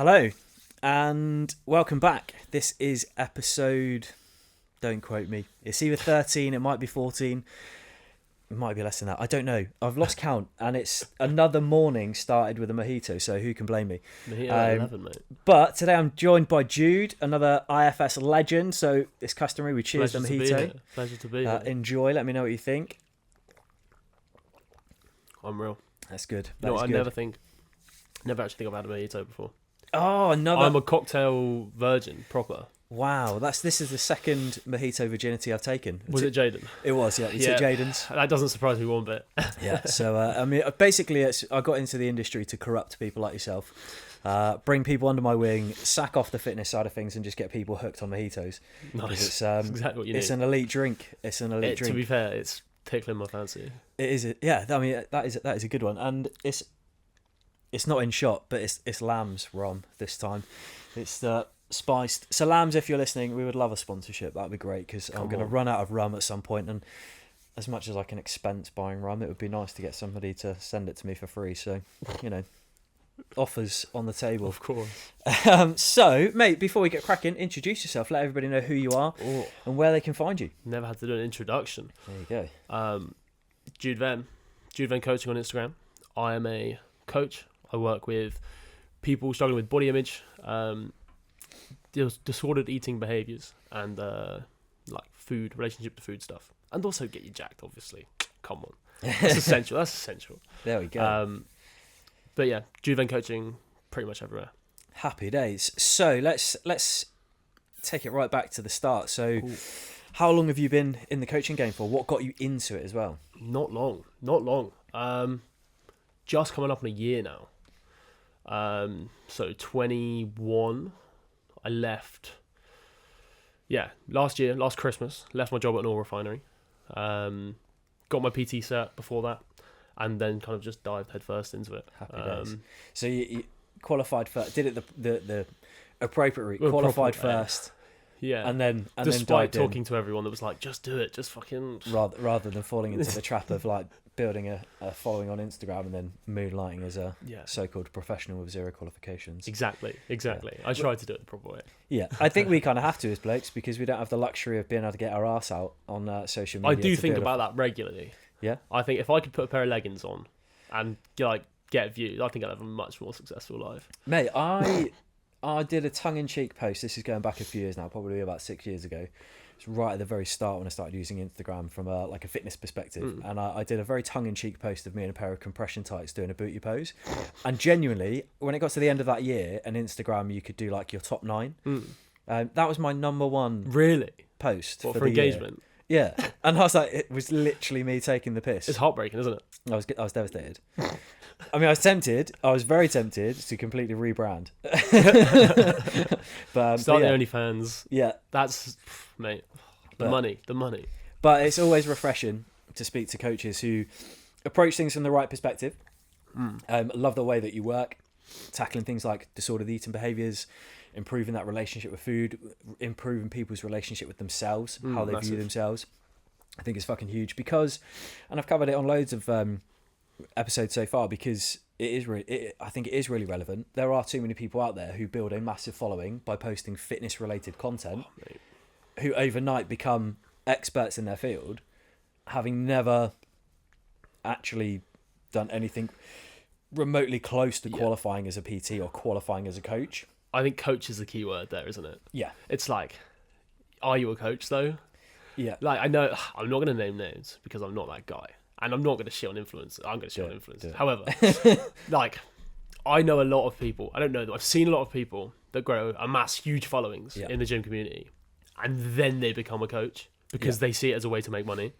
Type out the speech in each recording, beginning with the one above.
Hello, and welcome back. This is episode, don't quote me, it's either 13, it might be 14, it might be less than that, I don't know. I've lost count, and it's another morning started with a mojito, so who can blame me? Mojito 11, mate. But today I'm joined by Jude, another IFS legend, so it's customary, we cheers the mojito. Pleasure to be here. Enjoy, let me know what you think. I'm real. That's good. You know, I never actually think I've had a mojito before. Oh, another. I'm a cocktail virgin, proper. Wow, this is the second mojito virginity I've taken. Was it Jaden? It was, yeah. It's at Jaden's. That doesn't surprise me one bit. Yeah, so I mean, basically, I got into the industry to corrupt people like yourself, bring people under my wing, sack off the fitness side of things, and just get people hooked on mojitos. Nice. It's exactly what you need. It's an elite drink. It's an elite drink. To be fair, it's tickling my fancy. It is. Yeah, I mean that is a good one, and it's not in shot, but it's Lamb's rum this time. It's spiced. So Lamb's, if you're listening, we would love a sponsorship. That'd be great, because I'm going to run out of rum at some point, and as much as I can expense buying rum, it would be nice to get somebody to send it to me for free. So, offers on the table. Of course. So, mate, before we get cracking, introduce yourself. Let everybody know who you are and where they can find you. Never had to do an introduction. There you go. Jude Venn. Jude Venn Coaching on Instagram. I am a coach. I work with people struggling with body image, disordered eating behaviours, and like food, relationship to food stuff. And also get you jacked, obviously. Come on. That's essential. That's essential. There we go. But yeah, Jude Venn Coaching pretty much everywhere. Happy days. So let's take it right back to the start. So how long have you been in the coaching game for? What got you into it as well? Not long. Just coming up on a year now. So 21, I left. Yeah, last Christmas, left my job at an oil refinery. Got my PT cert before that, and then kind of just dived headfirst into it. Happy days. So you qualified first, did it the appropriate route, qualified first. Yeah, and then despite talking to everyone that was like, just do it, just fucking rather than falling into the trap of like building a following on Instagram and then moonlighting as a so-called professional with zero qualifications. Exactly. Yeah. I tried to do it the proper way. Yeah, I think we kind of have to as blokes, because we don't have the luxury of being able to get our arse out on social media. I do think about that regularly. Yeah, I think if I could put a pair of leggings on and get views, I think I'd have a much more successful life. Mate, I did a tongue-in-cheek post. This is going back a few years now, probably about 6 years ago. It's right at the very start when I started using Instagram from a fitness perspective. And I did a very tongue-in-cheek post of me in a pair of compression tights doing a booty pose. And genuinely, when it got to the end of that year, on Instagram, you could do like your top 9. That was my number one post for engagement. Year. Yeah. And I was like, it was literally me taking the piss. It's heartbreaking, isn't it? I was devastated. I mean, I was very tempted to completely rebrand. But Start the OnlyFans. Yeah. That's, mate, the money. But it's always refreshing to speak to coaches who approach things from the right perspective. Love the way that you work, tackling things like disordered eating behaviours, improving that relationship with food, improving people's relationship with themselves, how they view themselves. I think it's fucking huge because, and I've covered it on loads of episodes so far, because I think it is really relevant. There are too many people out there who build a massive following by posting fitness related content, who overnight become experts in their field, having never actually done anything remotely close to qualifying as a PT or qualifying as a coach. I think coach is the key word there, isn't it? Yeah. It's like, are you a coach though? Yeah. Like, I know I'm not going to name names because I'm not that guy. And I'm not going to shit on influencers. I'm going to shit on influencers. However, like, I know a lot of people. I don't know them. I've seen a lot of people that amass huge followings in the gym community, and then they become a coach because they see it as a way to make money.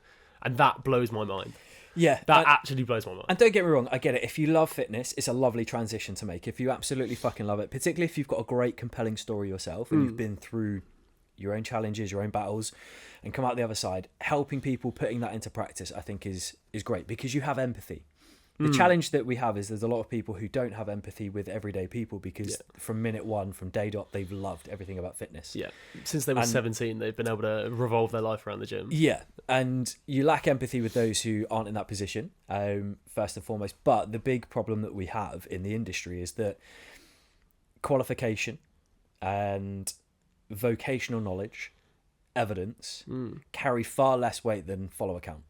And that blows my mind. Yeah. That actually blows my mind. And don't get me wrong, I get it. If you love fitness, it's a lovely transition to make. If you absolutely fucking love it, particularly if you've got a great, compelling story yourself and you've been through your own challenges, your own battles, and come out the other side, helping people putting that into practice, I think is great, because you have empathy. The challenge that we have is there's a lot of people who don't have empathy with everyday people, because from minute one, from day dot, they've loved everything about fitness. Yeah. Since they were 17, they've been able to revolve their life around the gym. Yeah. And you lack empathy with those who aren't in that position, first and foremost. But the big problem that we have in the industry is that qualification and vocational knowledge, evidence, carry far less weight than follower count.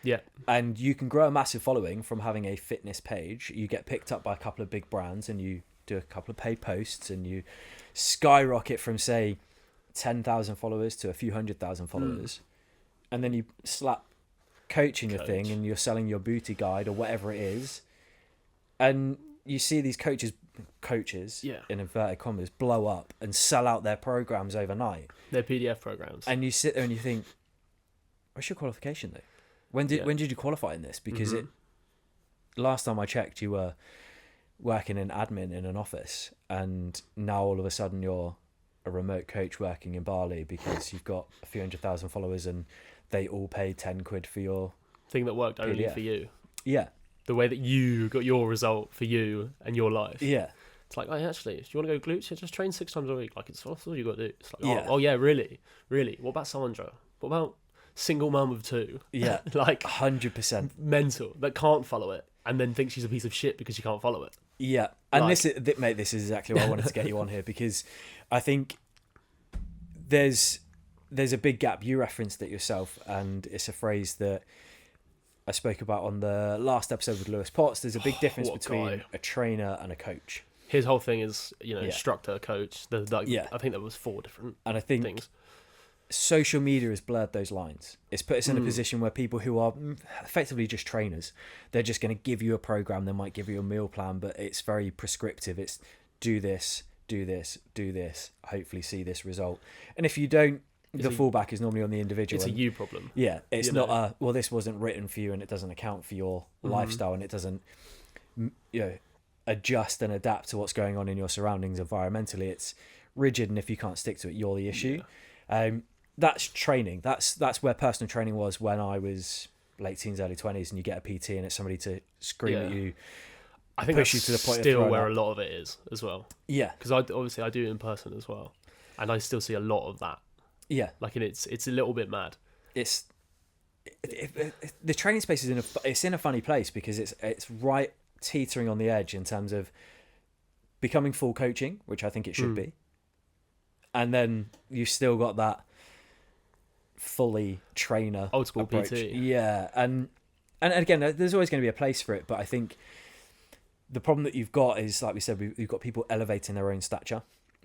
Yeah. And you can grow a massive following from having a fitness page. You get picked up by a couple of big brands and you do a couple of paid posts and you skyrocket from, say, 10,000 followers to a few 100,000 followers. And then you slap coach in your thing and you're selling your booty guide or whatever it is. And you see these coaches in inverted commas blow up and sell out their programs overnight. Their PDF programs. And you sit there and you think, what's your qualification though? When did you qualify in this? Because last time I checked, you were working in admin in an office, and now all of a sudden you're a remote coach working in Bali because you've got a few 100,000 followers and they all pay 10 quid for your thing that worked only PDF. for you. Yeah. The way that you got your result for you and your life. Yeah. It's like, oh, actually, do you want to go glutes? Yeah, just train 6 times a week. Like, it's all you got to do. It's like, oh yeah, really? What about Sandra? What about single mum of 2? Yeah. Like 100%. Mental. That can't follow it and then thinks she's a piece of shit because she can't follow it. Yeah. And this is exactly why I wanted to get you on here, because I think there's a big gap. You referenced it yourself, and it's a phrase that I spoke about on the last episode with Lewis Potts. There's a big difference between a trainer and a coach. His whole thing is, instructor, coach. I think there was 4 different and I think things. Social media has blurred those lines. It's put us in a position where people who are effectively just trainers, they're just going to give you a program. They might give you a meal plan, but it's very prescriptive. It's do this, do this, do this, hopefully see this result. And if you don't, the fallback is normally on the individual. It's a you problem. Yeah, it's not this wasn't written for you and it doesn't account for your lifestyle and it doesn't adjust and adapt to what's going on in your surroundings environmentally. It's rigid, and if you can't stick to it, you're the issue. That's training. That's where personal training was when I was late teens, early 20s, and you get a PT and it's somebody to scream at you. I think push you to the point still where a lot of it is as well. Yeah, because I do it in person as well, and I still see a lot of that. Yeah, like it's a little bit mad. The training space is in a funny place because it's right teetering on the edge in terms of becoming full coaching, which I think it should be, and then you've still got that fully trainer old school approach. PT. Yeah, and again, there's always going to be a place for it, but I think the problem that you've got is, like we said, we've got people elevating their own stature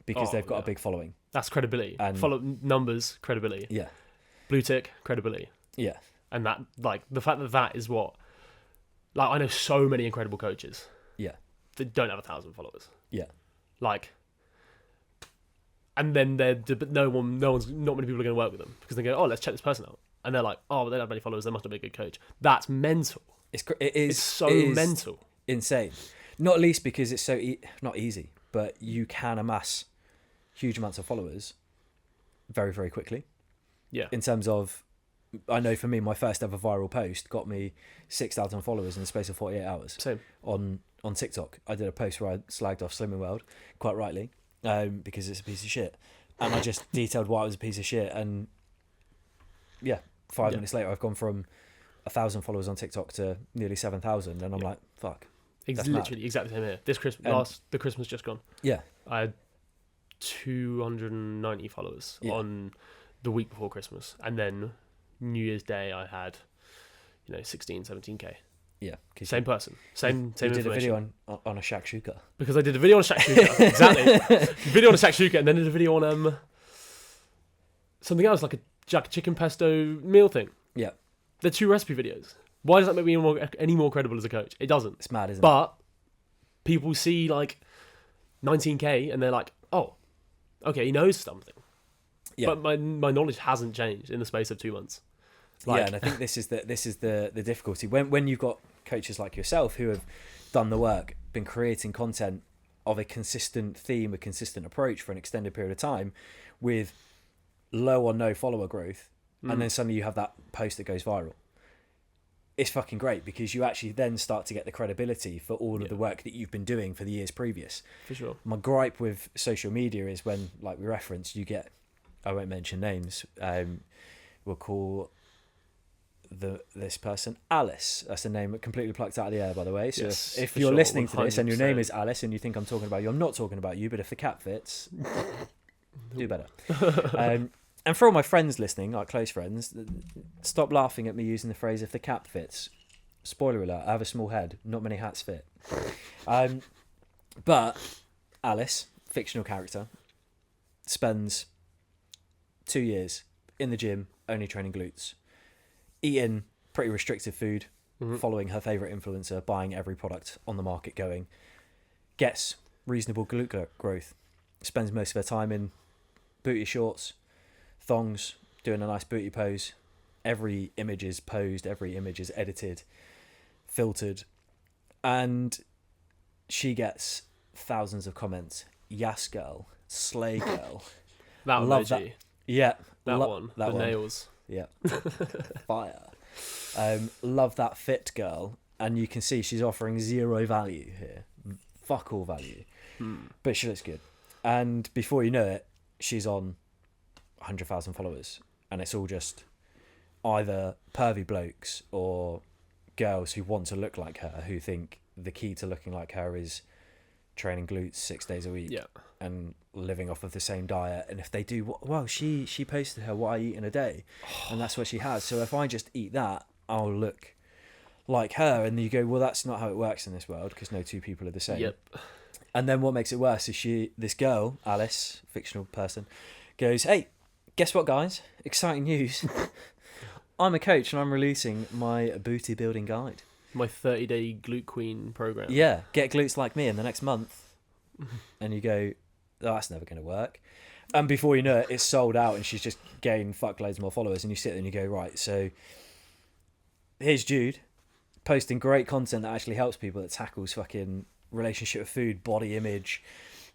because they've got a big following. That's credibility. And follow numbers, credibility. Yeah. Blue tick, credibility. Yeah. And that, like, the fact that is what, like, I know so many incredible coaches. Yeah. That don't have 1,000 followers. Yeah. Like, and then not many people are going to work with them because they go, oh, let's check this person out. And they're like, oh, but they don't have many followers. They must have been a good coach. That's mental. It's so mental. Insane. Not least because it's so not easy, but you can amass huge amounts of followers very, very quickly. Yeah. In terms of, I know for me, my first ever viral post got me 6,000 followers in the space of 48 hours. Same. On TikTok. I did a post where I slagged off Slimming World, quite rightly, because it's a piece of shit. And I just detailed why it was a piece of shit. And 5 minutes later, I've gone from 1,000 followers on TikTok to nearly 7,000. And I'm like, fuck. It's literally exactly the same here. This Christmas, the Christmas just gone. Yeah. I had 290 followers on the week before Christmas. And then New Year's Day, I had, 16, 17K. Yeah. Same person. Same you did information. a video on a shakshuka. Because I did a video on a shakshuka. Exactly. Video on a shakshuka, and then did a video on something else, like a jack chicken pesto meal thing. Yeah. They're 2 recipe videos. Why does that make me any more credible as a coach? It doesn't. It's mad, isn't it? But people see like 19K and they're like, oh, okay, he knows something. Yeah. But my knowledge hasn't changed in the space of 2 months. And I think this is the difficulty when you've got coaches like yourself who have done the work, been creating content of a consistent theme, a consistent approach for an extended period of time, with low or no follower growth, and then suddenly you have that post that goes viral. It's fucking great because you actually then start to get the credibility for all of the work that you've been doing for the years previous. For sure. My gripe with social media is when, like we referenced, you get, I won't mention names, we'll call this person, Alice. That's a name completely plucked out of the air, by the way. So Yes, if for you're sure, listening to this and your name 100%. is Alice and you think I'm talking about you, I'm not talking about you. But if the cap fits, do better. And for all my friends listening, like close friends, stop laughing at me using the phrase "if the cap fits." Spoiler alert: I have a small head. Not many hats fit. But Alice, fictional character, spends 2 years in the gym only training glutes, eating pretty restrictive food, following her favourite influencer, buying every product on the market going, gets reasonable glute growth, spends most of her time in booty shorts, thongs, doing a nice booty pose. Every image is posed, every image is edited, filtered, and she gets thousands of comments. Yes, girl. Slay, girl. That Love emoji. that. Yeah. That one. That the one. nails. Yeah. Fire. Love that fit, girl. And you can see she's offering zero value here. Fuck all value. But she looks good. And before you know it, she's on 100,000 followers. And it's all just either pervy blokes or girls who want to look like her, who think the key to looking like her is training glutes 6 days a week and living off of the same diet. And if they do, well, she posted her what I eat in a day, and that's what she has. So if I just eat that, I'll look like her. And you go, well, that's not how it works in this world, because no two people are the same. And then what makes it worse is this girl, Alice, fictional person, goes, hey, guess what, guys? Exciting news. I'm a coach and I'm releasing my booty building guide. My 30-day glute queen program. Yeah, get glutes like me in the next month. And you go, oh, that's never going to work. And before you know it, it's sold out and she's just gained fuckloads more followers. And you sit there and you go, right, so here's Jude posting great content that actually helps people, that tackles fucking relationship with food, body image,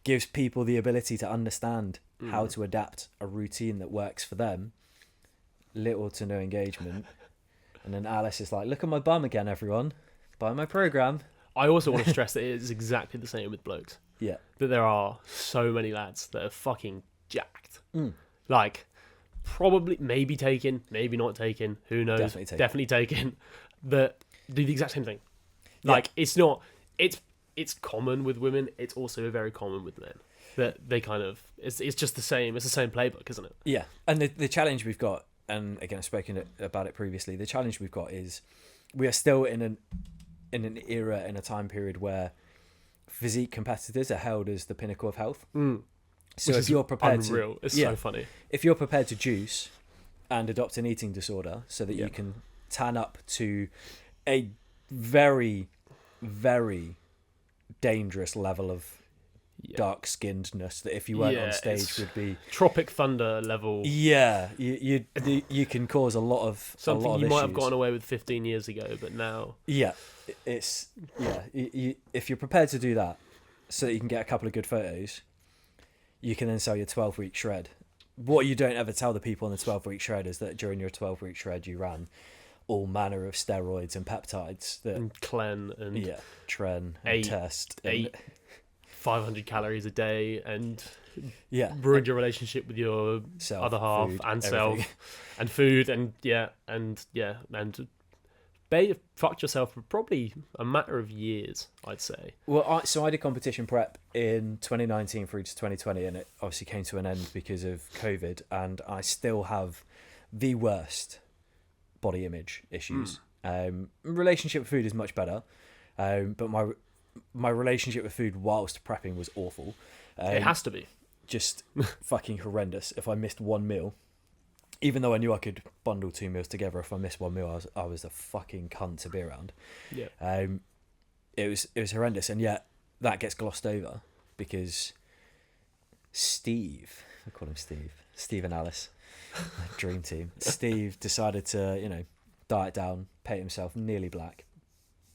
gives people the ability to understand how to adapt a routine that works for them. Little to no engagement. And then Alice is like, look at my bum again, everyone. Buy my program. I also want to stress that it is exactly the same with blokes. Yeah. That there are so many lads that are fucking jacked. Like, probably, maybe taken, maybe not taken. Who knows? Definitely taken. That do the exact same thing. Like, it's not... It's common with women. It's also very common with men. That they kind of... It's just the same. It's the same playbook, isn't it? Yeah. And the challenge we've got, and again, I've spoken about it previously, the challenge we've got is we are still in an era, in a time period where physique competitors are held as the pinnacle of health. So if you're prepared unreal. It's so funny. If you're prepared to juice and adopt an eating disorder so that you can tan up to a very, very dangerous level of dark skinnedness that if you weren't on stage would be Tropic Thunder level. You can cause a lot of something you might have gotten away with 15 years ago, but now it's if you're prepared to do that so that you can get a couple of good photos, you can then sell your 12-week shred. What you don't ever tell the people on the 12-week shred is that during your 12-week shred you ran all manner of steroids and peptides and Clen and Tren and Test and 500 calories a day and ruined your relationship with your other half, food, and everything. self and food and fucked yourself for probably a matter of years, I'd say. Well, I did competition prep in 2019 through to 2020, and it obviously came to an end because of COVID, and I still have the worst body image issues. Relationship with food is much better, but my relationship with food whilst prepping was awful. It has to be. Just fucking horrendous. If I missed one meal, even though I knew I could bundle 2 meals together, if I missed one meal, I was a fucking cunt to be around. It was horrendous, and yet that gets glossed over because Steve, I call him Steve and Alice, dream team. Steve decided to, diet down, paint himself nearly black,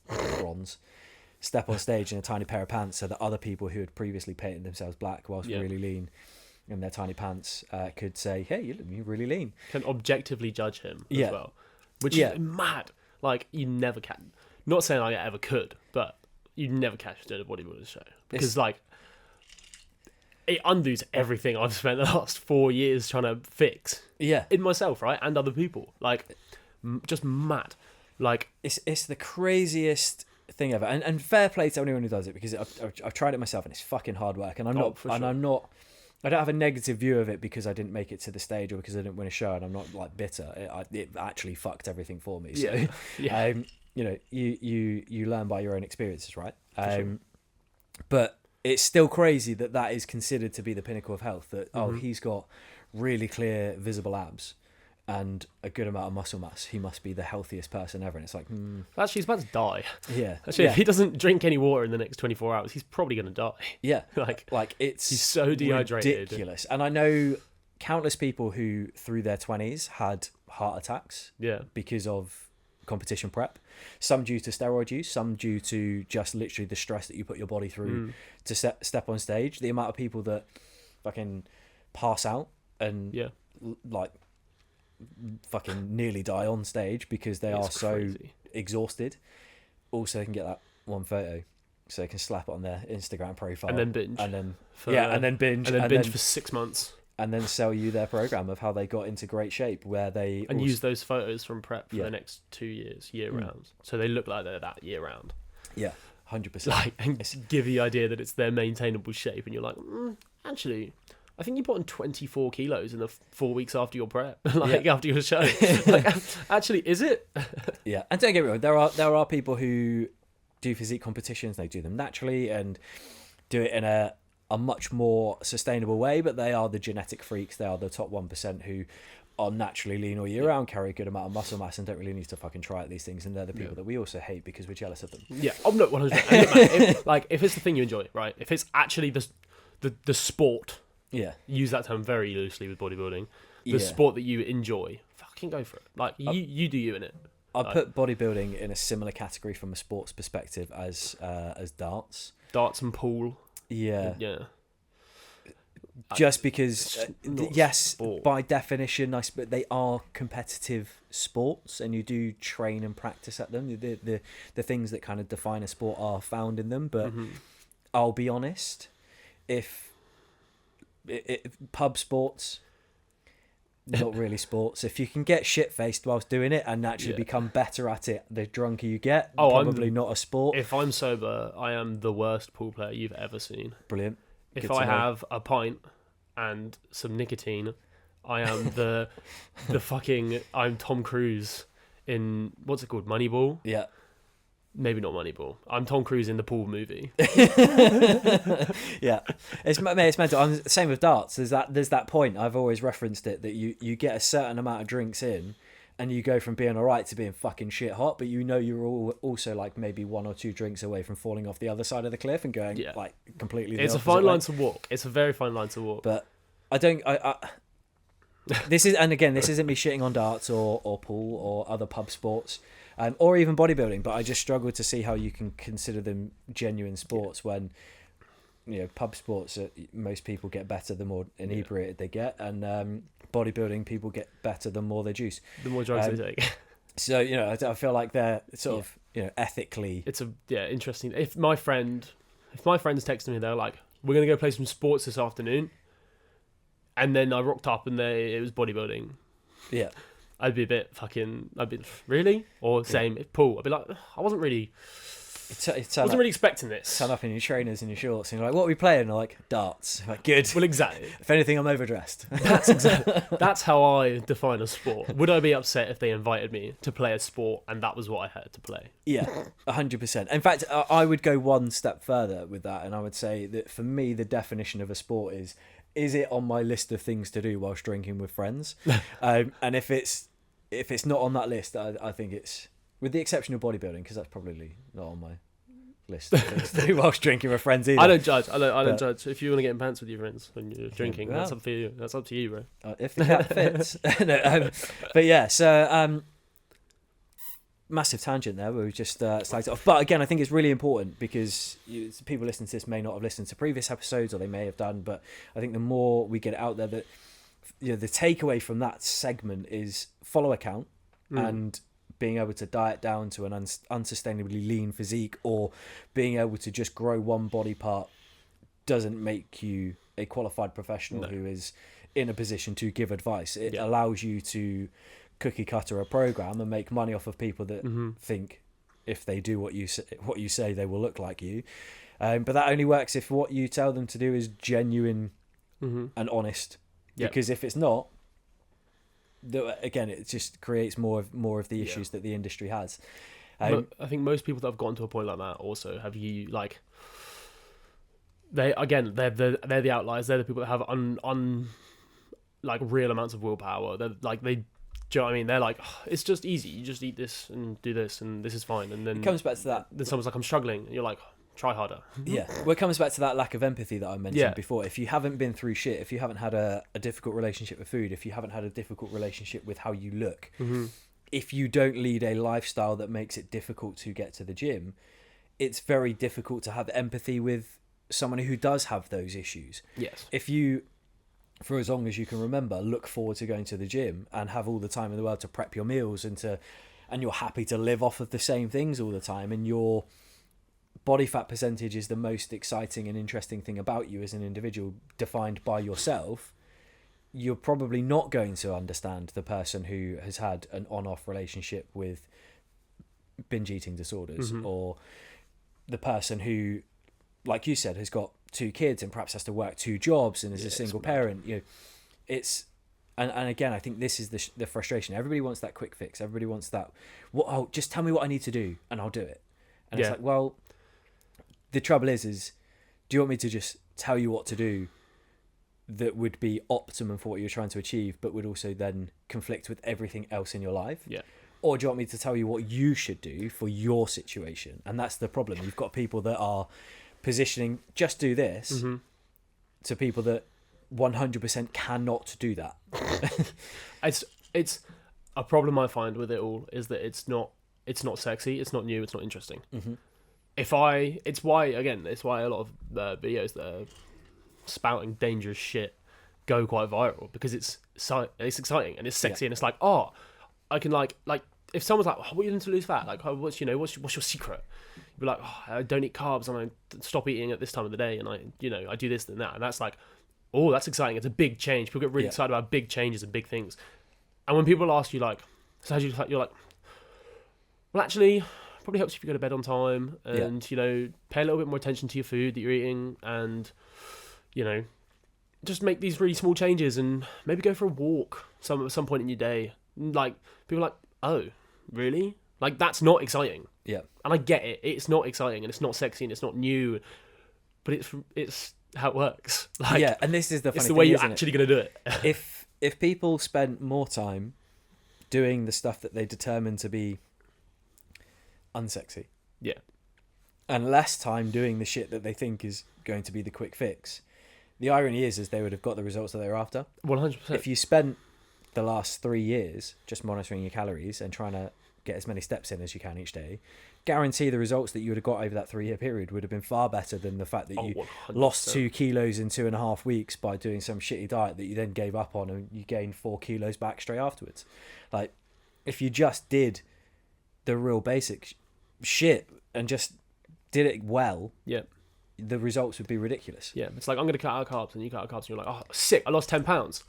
bronze, step on stage in a tiny pair of pants so that other people who had previously painted themselves black whilst really lean in their tiny pants could say, hey, you're really lean. Can objectively judge him as well. Which is mad. Like, you never can. Not saying I ever could, but you never catch doing a bodybuilding show. Because, it undoes everything I've spent the last 4 years trying to fix. In myself, right? And other people. Like, just mad. Like it's the craziest thing ever, and fair play to anyone who does it, because I've tried it myself and it's fucking hard work, and I don't have a negative view of it because I didn't make it to the stage or because I didn't win a show, and I'm not like bitter. It actually fucked everything for me. So, you know, you learn by your own experiences, right? Sure. But it's still crazy that is considered to be the pinnacle of health. That he's got really clear, visible abs and a good amount of muscle mass. He must be the healthiest person ever. And it's like, actually, he's about to die. Yeah. Actually, if he doesn't drink any water in the next 24 hours, he's probably going to die. Yeah. like he's so dehydrated. Ridiculous. And I know countless people who, through their 20s, had heart attacks. Yeah. Because of competition prep. Some due to steroid use, some due to just literally the stress that you put your body through to step on stage. The amount of people that fucking pass out and like fucking nearly die on stage because they are so exhausted. Also, they can get that one photo so they can slap it on their Instagram profile and then binge and then binge for 6 months and then sell you their program of how they got into great shape, where they use those photos from prep for the next 2 years year round, so they look like they're that year round. 100%. Like, and give the idea that it's their maintainable shape, and you're like, actually, I think you put on 24 kilos in the 4 weeks after your prep, after your show. Like, actually, is it? Yeah, and don't get me wrong, there are people who do physique competitions. They do them naturally and do it in a much more sustainable way, but they are the genetic freaks. They are the top 1% who are naturally lean all year round, carry a good amount of muscle mass, and don't really need to fucking try out these things. And they're the people that we also hate because we're jealous of them. Yeah, no, 100%. If it's the thing you enjoy, right? If it's actually the sport. Yeah, use that term very loosely with bodybuilding. The sport that you enjoy, fucking go for it. Like you do you in it. I'd put bodybuilding in a similar category from a sports perspective as darts and pool. Yeah. Just because, yes, by definition, they are competitive sports, and you do train and practice at them. The things that kind of define a sport are found in them. But I'll be honest, if pub sports, not really sports. If you can get shit-faced whilst doing it and actually become better at it the drunker you get, probably not a sport. If I'm sober, I am the worst pool player you've ever seen. Brilliant. If I have a pint and some nicotine, I am I'm Tom Cruise in, what's it called, Moneyball? Yeah. Maybe not Moneyball. I'm Tom Cruise in the pool movie. Yeah, it's mental. Same with darts. There's that point. I've always referenced it, that you get a certain amount of drinks in, and you go from being alright to being fucking shit hot. But you know you're also like maybe 1 or 2 drinks away from falling off the other side of the cliff and going like completely. It's a fine line to walk. It's a very fine line to walk. But this isn't me shitting on darts or pool or other pub sports. Or even bodybuilding, but I just struggle to see how you can consider them genuine sports when, pub sports, most people get better the more inebriated they get, and bodybuilding, people get better the more they juice. The more drugs they take. So, I feel like they're sort of, ethically... It's interesting. If my friends texted me, they're like, we're going to go play some sports this afternoon, and then I rocked up and it was bodybuilding. Yeah. I'd be really? Or same, pool. I'd be like, I wasn't really expecting this. Turn up in your trainers and your shorts and you're like, what are we playing? And they're like, darts. I'm like, good. Well, exactly. If anything, I'm overdressed. That's how I define a sport. Would I be upset if they invited me to play a sport and that was what I had to play? Yeah, 100%. In fact, I would go one step further with that, and I would say that for me, the definition of a sport is it on my list of things to do whilst drinking with friends? And if it's not on that list, I think it's, with the exception of bodybuilding, because that's probably not on my list of things to do whilst drinking with friends either. I don't judge. I don't judge. If you want to get in pants with your friends when you're drinking, that's up for you. That's up to you, bro. If the cat fits. But yeah, so massive tangent there where we just slagged it off. But again, I think it's really important because people listening to this may not have listened to previous episodes, or they may have done, but I think the more we get it out there, that the takeaway from that segment is follow a count and being able to diet down to an unsustainably lean physique, or being able to just grow one body part, doesn't make you a qualified professional who is in a position to give advice. It allows you to cookie cutter a program and make money off of people that think if they do what you say they will look like you. But that only works if what you tell them to do is genuine and honest. Because if it's not, again, it just creates more of the issues that the industry has. I think most people that have gotten to a point like that also have they're the outliers. They're the people that have like real amounts of willpower. They're like do you know what I mean? They're like, oh, it's just easy. You just eat this and do this, and this is fine. And then it comes back to that. Then someone's like, I'm struggling, and you're like, try harder. Yeah. Well, it comes back to that lack of empathy that I mentioned before. If you haven't been through shit, if you haven't had a difficult relationship with food, if you haven't had a difficult relationship with how you look, if you don't lead a lifestyle that makes it difficult to get to the gym, it's very difficult to have empathy with someone who does have those issues. Yes. If you, for as long as you can remember, look forward to going to the gym and have all the time in the world to prep your meals and you're happy to live off of the same things all the time, and your body fat percentage is the most exciting and interesting thing about you as an individual, defined by yourself, you're probably not going to understand the person who has had an on-off relationship with binge eating disorders, or the person who, like you said, has got 2 kids and perhaps has to work 2 jobs and is a single parent. You know, it's and again, I think this is the frustration. Everybody wants that quick fix. Everybody wants that. Well, just tell me what I need to do and I'll do it. And it's like, well, the trouble is, do you want me to just tell you what to do that would be optimum for what you're trying to achieve, but would also then conflict with everything else in your life? Yeah. Or do you want me to tell you what you should do for your situation? And that's the problem. You've got people that are positioning, just do this, to people that 100% cannot do that. It's a problem I find with it all is that it's not sexy, it's not new, it's not interesting. It's why a lot of videos that are spouting dangerous shit go quite viral, because it's exciting and it's sexy and it's like, oh, I can like if someone's like, oh, what are you doing to lose fat? Like, oh, what's your secret? You'd be like, oh, I don't eat carbs and I stop eating at this time of the day and I do this and that, and that's like, oh, that's exciting. It's a big change. People get really excited about big changes and big things. And when people ask you like, so how do you like, you're like, well, actually, probably helps if you go to bed on time and pay a little bit more attention to your food that you're eating, and just make these really small changes and maybe go for a walk at some point in your day. Like, people are like, oh, really? Like, that's not exciting. Yeah. And I get it. It's not exciting and it's not sexy and it's not new, but it's how it works. Like, yeah, and this is the funny thing. It's the way you're actually going to do it. If people spent more time doing the stuff that they determine to be unsexy, and less time doing the shit that they think is going to be the quick fix, the irony is they would have got the results that they were after. 100%. If you spent the last 3 years just monitoring your calories and trying to get as many steps in as you can each day, guarantee the results that you would have got over that 3-year period would have been far better than the fact that you 100%. lost 2 kilos in 2.5 weeks by doing some shitty diet that you then gave up on, and you gained 4 kilos back straight afterwards. Like, if you just did the real basic shit and just did it well, the results would be ridiculous. Yeah, it's like, I'm going to cut out carbs, and you cut out carbs and you're like, oh, sick, I lost 10 pounds.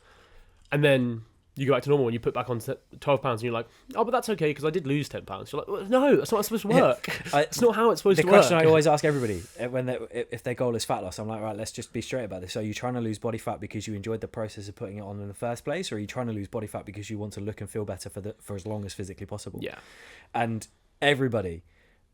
And then you go back to normal and you put back on 12 pounds and you're like, oh, but that's okay because I did lose 10 pounds. You're like, well, no, that's not supposed to work. It's not how it's supposed to work. The question I always ask everybody if their goal is fat loss, I'm like, right, let's just be straight about this. So are you trying to lose body fat because you enjoyed the process of putting it on in the first place, or are you trying to lose body fat because you want to look and feel better for as long as physically possible? Yeah. And everybody,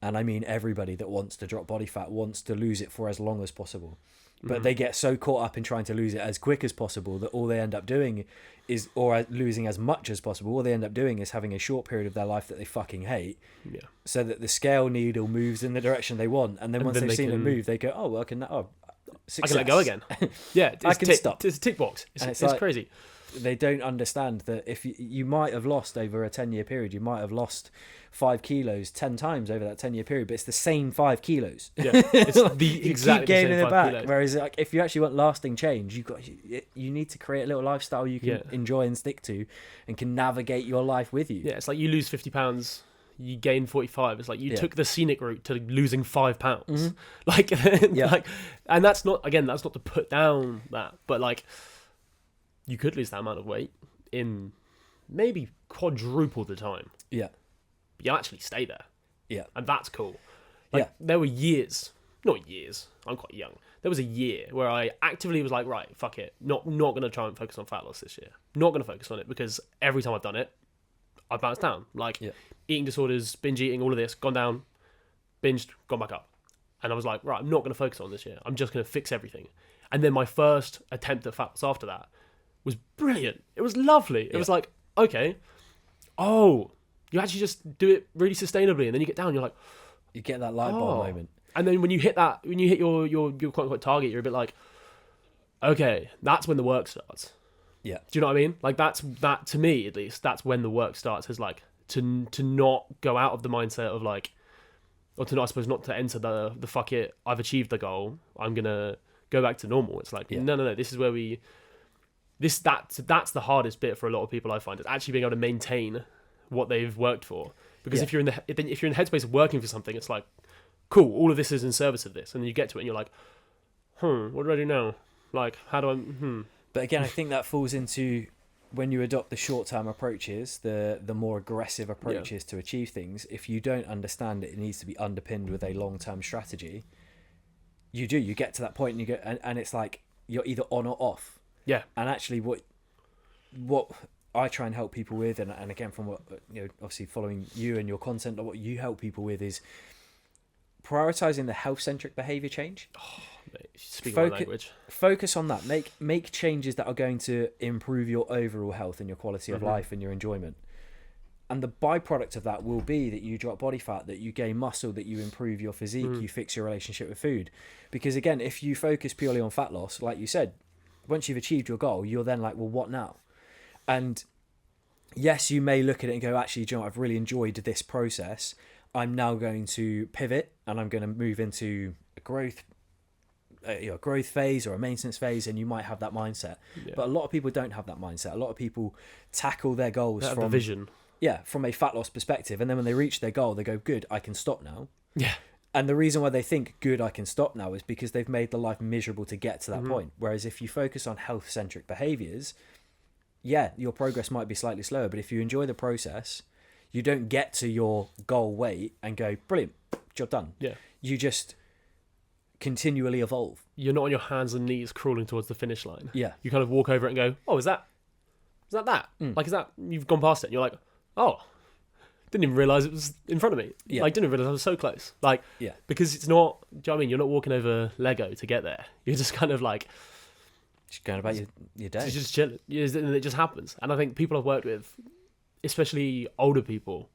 and I mean everybody that wants to drop body fat wants to lose it for as long as possible. But they get so caught up in trying to lose it as quick as possible that all they end up doing is, or losing as much as possible, all they end up doing is having a short period of their life that they fucking hate, so that the scale needle moves in the direction they want, and then once they've seen it move, they go, oh, well, I can let go again. Yeah, I can stop. It's a tick box. It's like, crazy. They don't understand that if you might have lost over a 10-year period, you might have lost 5 kilos 10 times over that 10-year period, but it's the same 5 kilos. Yeah, it's the exactly keep gaining it back. Kilos. Whereas, like, if you actually want lasting change, you need to create a little lifestyle you can enjoy and stick to, and can navigate your life with you. Yeah, it's like you lose 50 pounds, you gain 45. It's like you took the scenic route to losing 5 pounds. Like, and that's not to put down that, but like, you could lose that amount of weight in maybe quadruple the time. Yeah. You actually stay there. Yeah. And that's cool. Like, there were not years, I'm quite young. There was a year where I actively was like, right, fuck it. Not going to try and focus on fat loss this year. Not going to focus on it, because every time I've done it, I've bounced down. Like, eating disorders, binge eating, all of this, gone down, binged, gone back up. And I was like, right, I'm not going to focus on this year. I'm just going to fix everything. And then my first attempt at fat loss after that was brilliant. It was lovely. It was like, okay, you actually just do it really sustainably, and then you get down, you're like, you get that light bulb moment. And then when you hit your quote unquote target, you're a bit like, okay, that's when the work starts. Yeah. Do you know what I mean? Like, that to me, at least, that's when the work starts, is like to not go out of the mindset of like, or to not, I suppose, not to enter the fuck it, I've achieved the goal, I'm gonna go back to normal. It's like, no, this is where that's the hardest bit for a lot of people, I find, is actually being able to maintain what they've worked for. Because if you're in the headspace of working for something, it's like, cool, all of this is in service of this, and then you get to it and you're like, what do I do now? Like, how do I? But again, I think that falls into when you adopt the short-term approaches, the more aggressive approaches to achieve things. If you don't understand it needs to be underpinned with a long-term strategy, you get to that point and you go, and it's like you're either on or off. Yeah. And actually, what I try and help people with, and again, from what, obviously following you and your content, what you help people with is prioritizing the health-centric behavior change. Mate, speak my language. Focus on that. Make changes that are going to improve your overall health and your quality of life and your enjoyment. And the byproduct of that will be that you drop body fat, that you gain muscle, that you improve your physique, you fix your relationship with food. Because again, if you focus purely on fat loss, like you said, once you've achieved your goal, you're then like, well, what now? And yes, you may look at it and go, actually, do you know what? I've really enjoyed this process. I'm now going to pivot and I'm going to move into a growth phase or a maintenance phase, and you might have that mindset. Yeah. But a lot of people don't have that mindset. A lot of people tackle their goals from the vision. Yeah, from a fat loss perspective. And then when they reach their goal, they go, good, I can stop now. Yeah. And the reason why they think, good, I can stop now, is because they've made the life miserable to get to that point. Whereas if you focus on health-centric behaviours, your progress might be slightly slower. But if you enjoy the process, you don't get to your goal weight and go, brilliant, job done. Yeah. You just continually evolve. You're not on your hands and knees crawling towards the finish line. Yeah. You kind of walk over it and go, oh, is that? Like, is that, you've gone past it and you're like, oh, didn't even realise it was in front of me. Yeah. Like, didn't realise I was so close. Like, because it's not, do you know what I mean? You're not walking over Lego to get there. You're just kind of like, just going about your day. Just chilling. And it just happens. And I think people I've worked with, especially older people,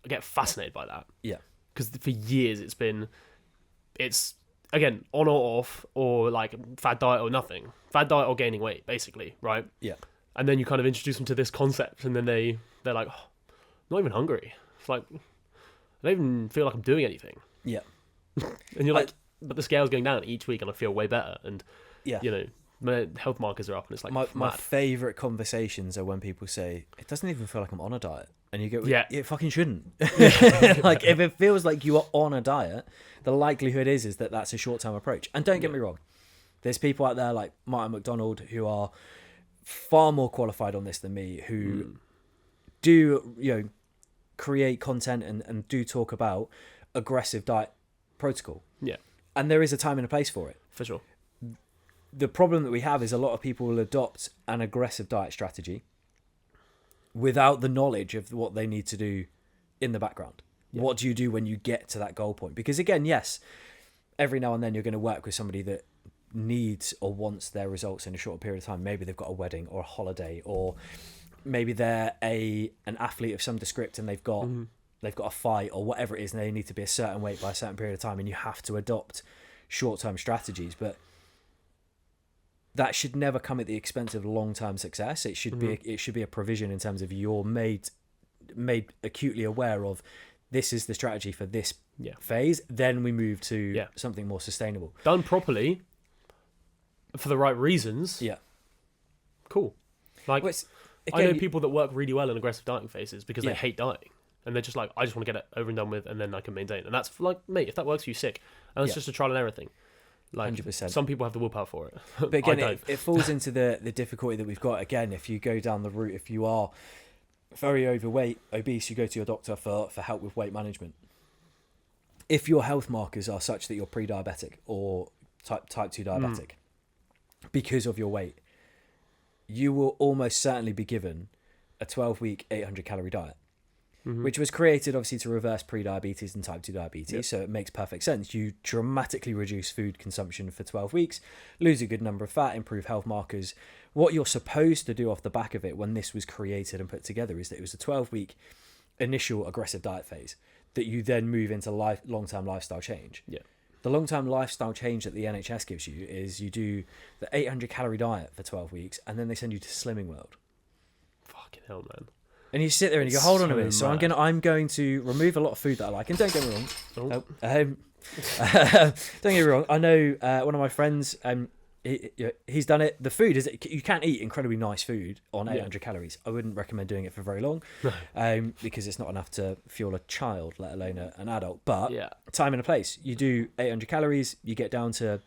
get fascinated by that. Yeah. Because for years it's again, on or off, or like fad diet or nothing. Fad diet or gaining weight, basically, right? Yeah. And then you kind of introduce them to this concept, and then they're like, oh, I'm not even hungry. It's like, I don't even feel like I'm doing anything. Yeah. And you're like, but the scale's going down each week and I feel way better. And, my health markers are up, and it's like, my favourite conversations are when people say, it doesn't even feel like I'm on a diet. And you go, yeah, it fucking shouldn't. Like, if it feels like you are on a diet, the likelihood is that that's a short-term approach. And don't get me wrong, there's people out there like Martin McDonald who are far more qualified on this than me, who do, create content and do talk about aggressive diet protocol. Yeah. And there is a time and a place for it. For sure. The problem that we have is a lot of people will adopt an aggressive diet strategy without the knowledge of what they need to do in the background. Yeah. What do you do when you get to that goal point? Because again, yes, every now and then you're going to work with somebody that needs or wants their results in a short period of time. Maybe they've got a wedding or a holiday, or maybe they're an athlete of some descript and they've got a fight or whatever it is, and they need to be a certain weight by a certain period of time, and you have to adopt short-term strategies. But that should never come at the expense of long-term success. It should be a provision in terms of you're made acutely aware of, this is the strategy for this phase. Then we move to something more sustainable, done properly, for the right reasons. Yeah, cool. Like, I know people that work really well in aggressive dieting phases because they hate dieting, and they're just like, I just want to get it over and done with, and then I can maintain. And that's like, mate, if that works for you, sick. And it's just a trial and error thing. Like, 100%. Some people have the willpower for it. But again, it falls into the difficulty that we've got. Again, if you go down the route, if you are very overweight, obese, you go to your doctor for help with weight management. If your health markers are such that you're pre-diabetic or type 2 diabetic because of your weight, you will almost certainly be given a 12-week 800-calorie diet, which was created obviously to reverse pre-diabetes and type 2 diabetes. So it makes perfect sense. You dramatically reduce food consumption for 12 weeks, lose a good number of fat, improve health markers. What you're supposed to do off the back of it when this was created and put together is that it was a 12-week initial aggressive diet phase that you then move into long-term lifestyle change. Yeah. The long-term lifestyle change that the NHS gives you is you do the 800-calorie diet for 12 weeks, and then they send you to Slimming World. Fucking hell, man. And you sit there and you go, hold on a minute. So mad. I'm going to remove a lot of food that I like. And don't get me wrong. Don't get me wrong. I know one of my friends, he's done it. The food is, you can't eat incredibly nice food on 800 calories. I wouldn't recommend doing it for very long, because it's not enough to fuel a child, let alone an adult. But time and a place. You do 800 calories, you get down to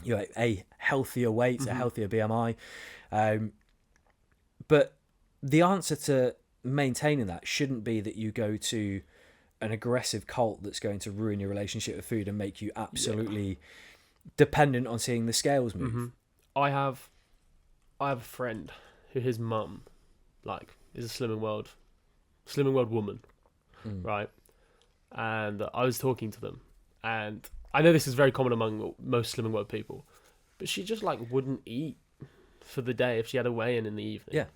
a healthier weight, a healthier BMI. But the answer to maintaining that shouldn't be that you go to an aggressive cult that's going to ruin your relationship with food and make you absolutely dependent on seeing the scales move. I have a friend who his mum is a Slimming World woman, right? And I was talking to them, and I know this is very common among most Slimming World people, but she just wouldn't eat for the day if she had a weigh-in in the evening. Yeah.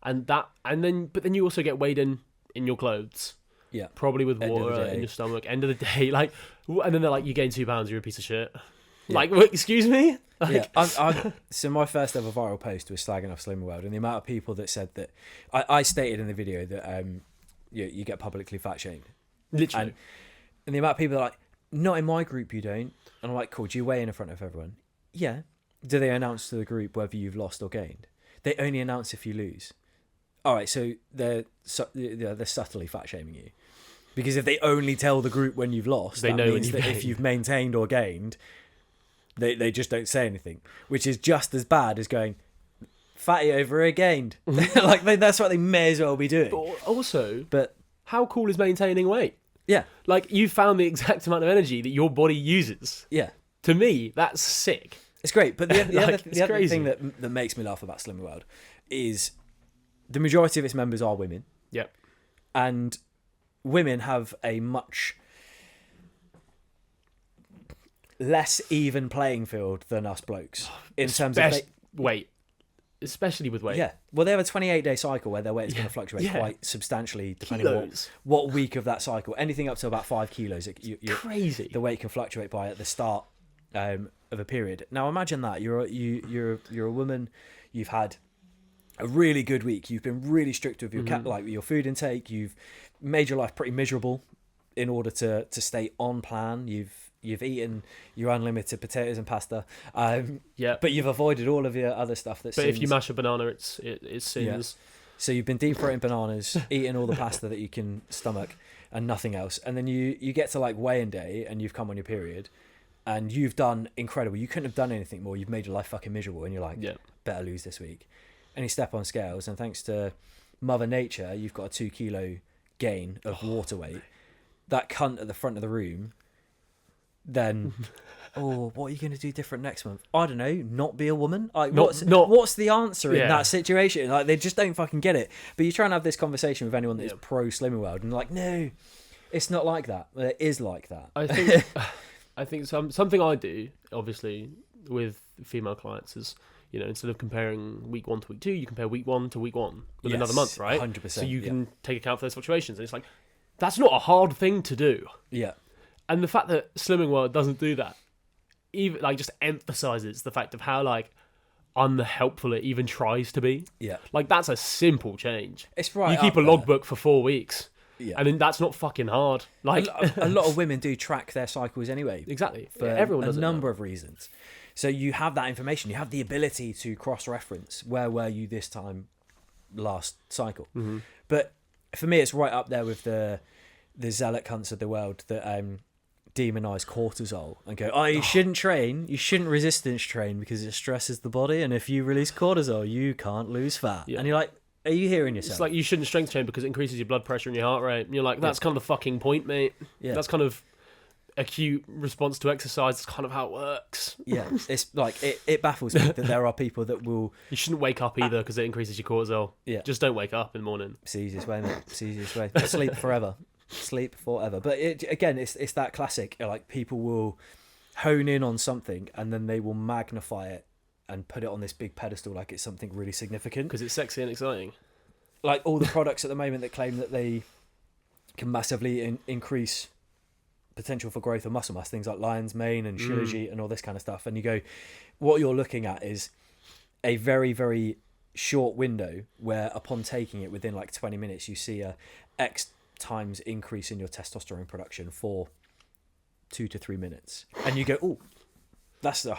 But then you also get weighed in your clothes. Yeah. Probably with water in your stomach. End of the day, and then they're like, you gain 2 pounds, you're a piece of shit. Yeah. What, excuse me? So my first ever viral post was slagging off Slimming World, and the amount of people that said that I stated in the video that you get publicly fat shamed. Literally. And the amount of people that are like, not in my group, you don't. And I'm like, cool, do you weigh in front of everyone? Yeah. Do they announce to the group whether you've lost or gained? They only announce if you lose. All right, so they're subtly fat shaming you, because if they only tell the group when you've lost, they that know means that if you've maintained or gained, they just don't say anything, which is just as bad as going fatty over a gained. That's what they may as well be doing. But how cool is maintaining weight? Yeah, you found the exact amount of energy that your body uses. Yeah, to me that's sick. It's great, but the other thing that makes me laugh about Slimming World is the majority of its members are women. Yep. And women have a much less even playing field than us blokes in terms of weight. Especially with weight. Yeah. Well, they have a 28-day cycle where their weight is going to fluctuate quite substantially depending on what week of that cycle. Anything up to about 5 kilos. Crazy. The weight can fluctuate by at the start of a period. Now imagine that you're a woman, you've had a really good week, you've been really strict with your your food intake, you've made your life pretty miserable in order to stay on plan, you've eaten your unlimited potatoes and pasta, but you've avoided all of your other stuff that's if you mash a banana it's sins. So you've been deep throating bananas, eating all the pasta that you can stomach and nothing else, and then you get to weigh-in day and you've come on your period and you've done incredible. You couldn't have done anything more. You've made your life fucking miserable, and you're like, better lose this week. And you step on scales, and thanks to Mother Nature, you've got a 2 kilo gain of water weight. That cunt at the front of the room, then, what are you going to do different next month? I don't know, not be a woman? What's the answer in that situation? They just don't fucking get it. But you try and have this conversation with anyone that's pro Slimming World, and no, it's not like that. Well, it is like that. I think something I do, obviously, with female clients is, instead of comparing week 1 to week 2, you compare week 1 to week 1 with another month, right? 100%. So you can take account for those fluctuations. And it's that's not a hard thing to do. Yeah. And the fact that Slimming World doesn't do that, even just emphasizes the fact of how unhelpful it even tries to be. Yeah. That's a simple change. It's right. You keep a logbook for 4 weeks. Yeah. And then that's not fucking hard. A lot of women do track their cycles anyway. Exactly. For everyone does a number of reasons. So you have that information. You have the ability to cross-reference. Where were you this time last cycle? Mm-hmm. But for me, it's right up there with the zealot cunts of the world that demonize cortisol and go, you shouldn't train. You shouldn't resistance train because it stresses the body. And if you release cortisol, you can't lose fat. Yeah. And you're like, Are you hearing yourself? It's like you shouldn't strength train because it increases your blood pressure and your heart rate. And you're like, that's kind of the fucking point, mate. Yeah. That's kind of acute response to exercise. That's kind of how it works. Yeah, it's like it baffles me that there are people that will. You shouldn't wake up either because it increases your cortisol. Yeah, just don't wake up in the morning. It's the easiest way, mate. It's the easiest way. Sleep forever. Sleep forever. But it's that classic. Like people will hone in on something and then they will magnify it and put it on this big pedestal like it's something really significant because it's sexy and exciting. Like all the products at the moment that claim that they can massively increase potential for growth of muscle mass, things like lion's mane and Shilajit and all this kind of stuff. And you go, what you're looking at is a very, very short window where upon taking it within like 20 minutes, you see a X times increase in your testosterone production for 2 to 3 minutes. And you go, oh, that's a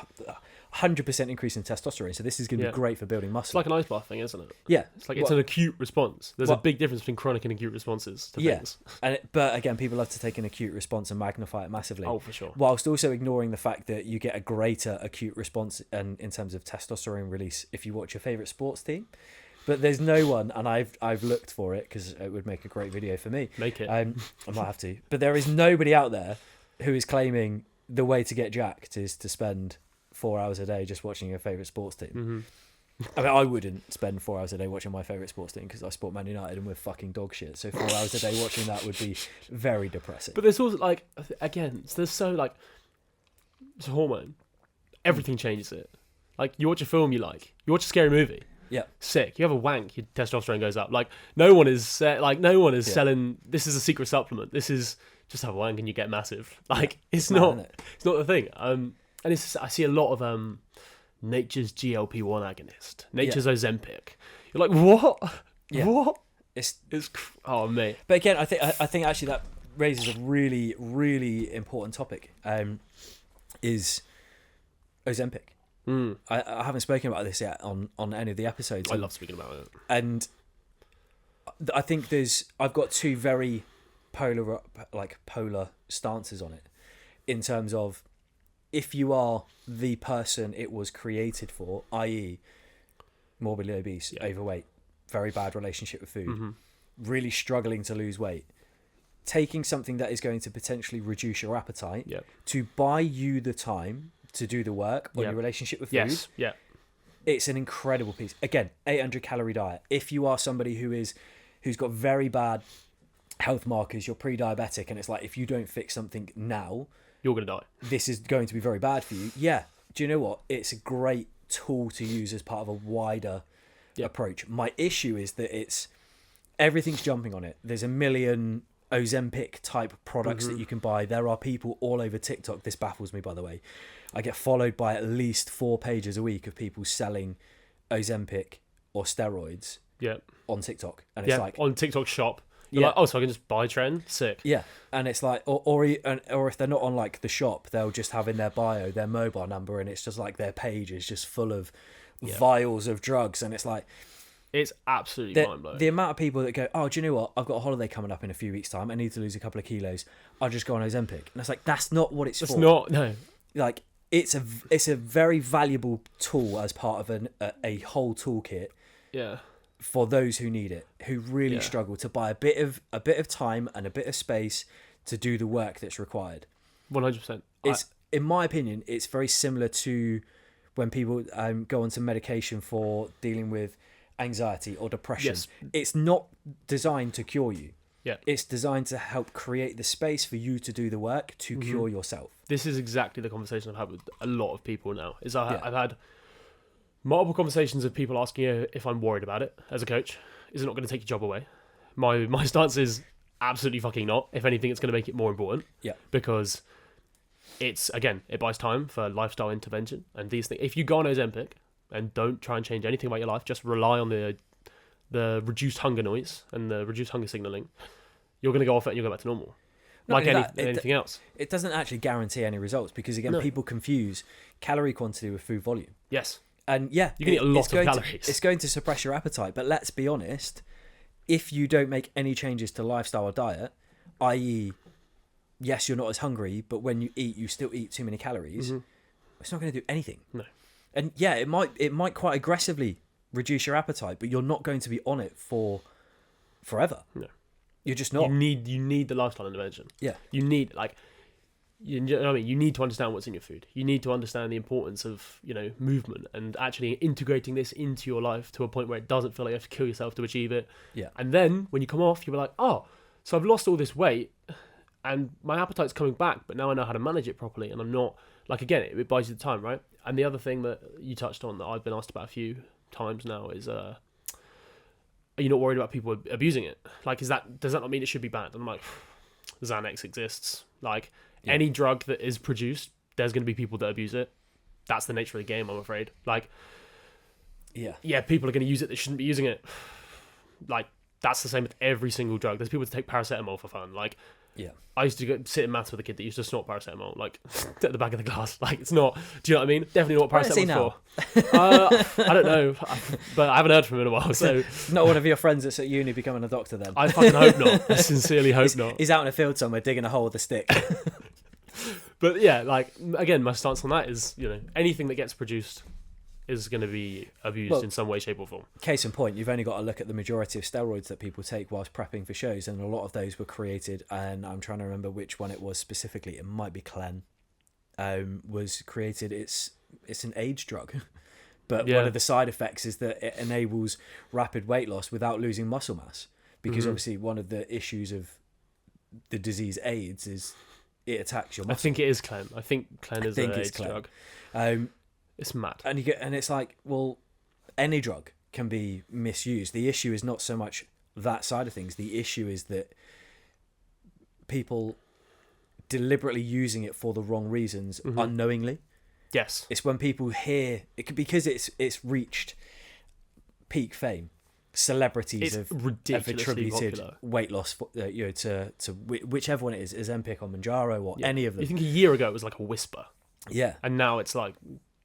100% increase in testosterone. So this is going to be great for building muscle. It's like an ice bath thing, isn't it? Yeah. It's like it's an acute response. There's a big difference between chronic and acute responses to things. But again, people love to take an acute response and magnify it massively. Oh, for sure. Whilst also ignoring the fact that you get a greater acute response in terms of testosterone release if you watch your favourite sports team. But there's no one, and I've looked for it because it would make a great video for me. Make it. I might have to. But there is nobody out there who is claiming the way to get jacked is to spend 4 hours a day just watching your favourite sports team. I mean, I wouldn't spend 4 hours a day watching my favourite sports team because I support Man United and we're fucking dog shit. So 4 hours a day watching that would be very depressing. But there's also like, again, there's so like, it's a hormone. Everything changes it. Like you watch a film you like, you watch a scary movie. Yeah, sick. You have a wank, your testosterone goes up. Like no one is selling. This is a secret supplement. This is just have a wank and you get massive. Like it's not the thing. And it's I see a lot of nature's GLP-1 agonist, nature's Ozempic. You're like what? Yeah. What? It's oh mate. But again, I think actually that raises a really really important topic. Is Ozempic. I haven't spoken about this yet on any of the episodes. I love speaking about it. And I think I've got two very polar stances on it in terms of if you are the person it was created for, i.e. morbidly obese, overweight, very bad relationship with food, really struggling to lose weight, taking something that is going to potentially reduce your appetite to buy you the time to do the work on your relationship with food. It's an incredible piece. Again, 800 calorie diet. If you are somebody who's got very bad health markers, you're pre-diabetic, and it's like if you don't fix something now, you're gonna die. This is going to be very bad for you. Yeah. Do you know what? It's a great tool to use as part of a wider approach. My issue is that everything's jumping on it. There's a million Ozempic type products that you can buy. There are people all over TikTok. This baffles me, by the way. I get followed by at least 4 pages a week of people selling Ozempic or steroids on TikTok. And it's like on TikTok shop. You're like, oh, so I can just buy trend? Sick. Yeah. And it's like, or if they're not on like the shop, they'll just have in their bio their mobile number, and it's just like their page is just full of vials of drugs. And it's like, it's absolutely mind-blowing. The amount of people that go, oh, do you know what? I've got a holiday coming up in a few weeks' time. I need to lose a couple of kilos. I'll just go on Ozempic. And it's like, that's not what it's for. It's not, no. Like, it's a very valuable tool as part of a whole toolkit. Yeah. For those who need it, who really struggle to buy a bit of time and a bit of space to do the work that's required. 100%. In my opinion, it's very similar to when people go onto medication for dealing with anxiety or depression. Yes. It's not designed to cure you. Yeah. It's designed to help create the space for you to do the work to cure yourself. This is exactly the conversation I've had with a lot of people now. I've had multiple conversations of people asking if I'm worried about it as a coach. Is it not going to take your job away? My stance is absolutely fucking not. If anything, it's going to make it more important. Yeah. Because it buys time for lifestyle intervention and these things. If you go on Ozempic and don't try and change anything about your life, just rely on the reduced hunger noise and the reduced hunger signaling, you're going to go off it and you'll go back to normal. Anything else. It doesn't actually guarantee any results because, again, people confuse calorie quantity with food volume. Yes. And you can eat a lot of calories. It's going to suppress your appetite. But let's be honest, if you don't make any changes to lifestyle or diet, i.e., yes, you're not as hungry, but when you eat, you still eat too many calories, it's not going to do anything. No. And it might quite aggressively reduce your appetite, but you're not going to be on it for forever. No. You're just not. You need the lifestyle intervention. Yeah. You need you know what I mean? You need to understand what's in your food. You need to understand the importance of, movement and actually integrating this into your life to a point where it doesn't feel like you have to kill yourself to achieve it. Yeah. And then when you come off, you're like, oh, so I've lost all this weight and my appetite's coming back, but now I know how to manage it properly. And I'm not, again, it buys you the time, right? And the other thing that you touched on that I've been asked about a few times now is, are you not worried about people abusing it? Does that not mean it should be banned? And I'm like, Xanax exists. Any drug that is produced, there's going to be people that abuse it. That's the nature of the game, I'm afraid. Yeah, people are going to use it that shouldn't be using it. That's the same with every single drug. There's people that take paracetamol for fun. Yeah. I used to sit in maths with a kid that used to snort paracetamol, at the back of the class. It's not. Do you know what I mean? Definitely not what paracetamol for. I don't know, but I haven't heard from him in a while. So not one of your friends that's at uni becoming a doctor then. I fucking hope not. I sincerely hope not. He's out in a field somewhere digging a hole with a stick. But yeah, again, my stance on that is, anything that gets produced is going to be abused in some way, shape or form. Case in point, you've only got to look at the majority of steroids that people take whilst prepping for shows, and a lot of those were created, and I'm trying to remember which one it was specifically, it might be Clen, was created, it's an age drug, but one of the side effects is that it enables rapid weight loss without losing muscle mass, because obviously one of the issues of the disease AIDS is it attacks your muscle. I think it is Clen. I think Clen is an AIDS drug. It's mad. And it's like, well, any drug can be misused. The issue is not so much that side of things. The issue is that people deliberately using it for the wrong reasons unknowingly. Yes. It's when people hear it, because it's reached peak fame. Celebrities have attributed popular weight loss to whichever one it is Ozempic or Mounjaro or any of them. You think a year ago it was like a whisper. Yeah. And now it's like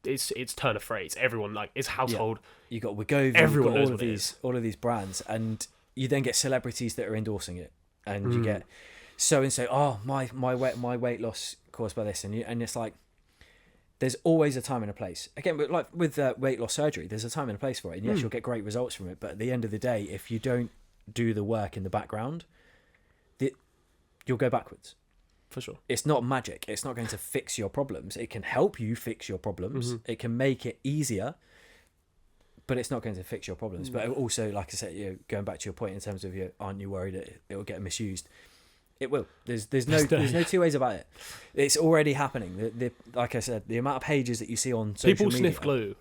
it's turn of phrase. Everyone it's household. You got Wegovy. Everyone knows all of these brands, and you then get celebrities that are endorsing it, and you get so and so. Oh, my weight loss caused by this, and it's like there's always a time and a place. Again, but with weight loss surgery, there's a time and a place for it, and yes, you'll get great results from it. But at the end of the day, if you don't do the work in the background, you'll go backwards. For sure. It's not magic. It's not going to fix your problems. It can help you fix your problems. It can make it easier, but it's not going to fix your problems. But also, like I said, going back to your point in terms of, aren't you worried that it will get misused? It will. There's no two ways about it. It's already happening. Like I said, the amount of pages that you see on social people media. Sniff glue.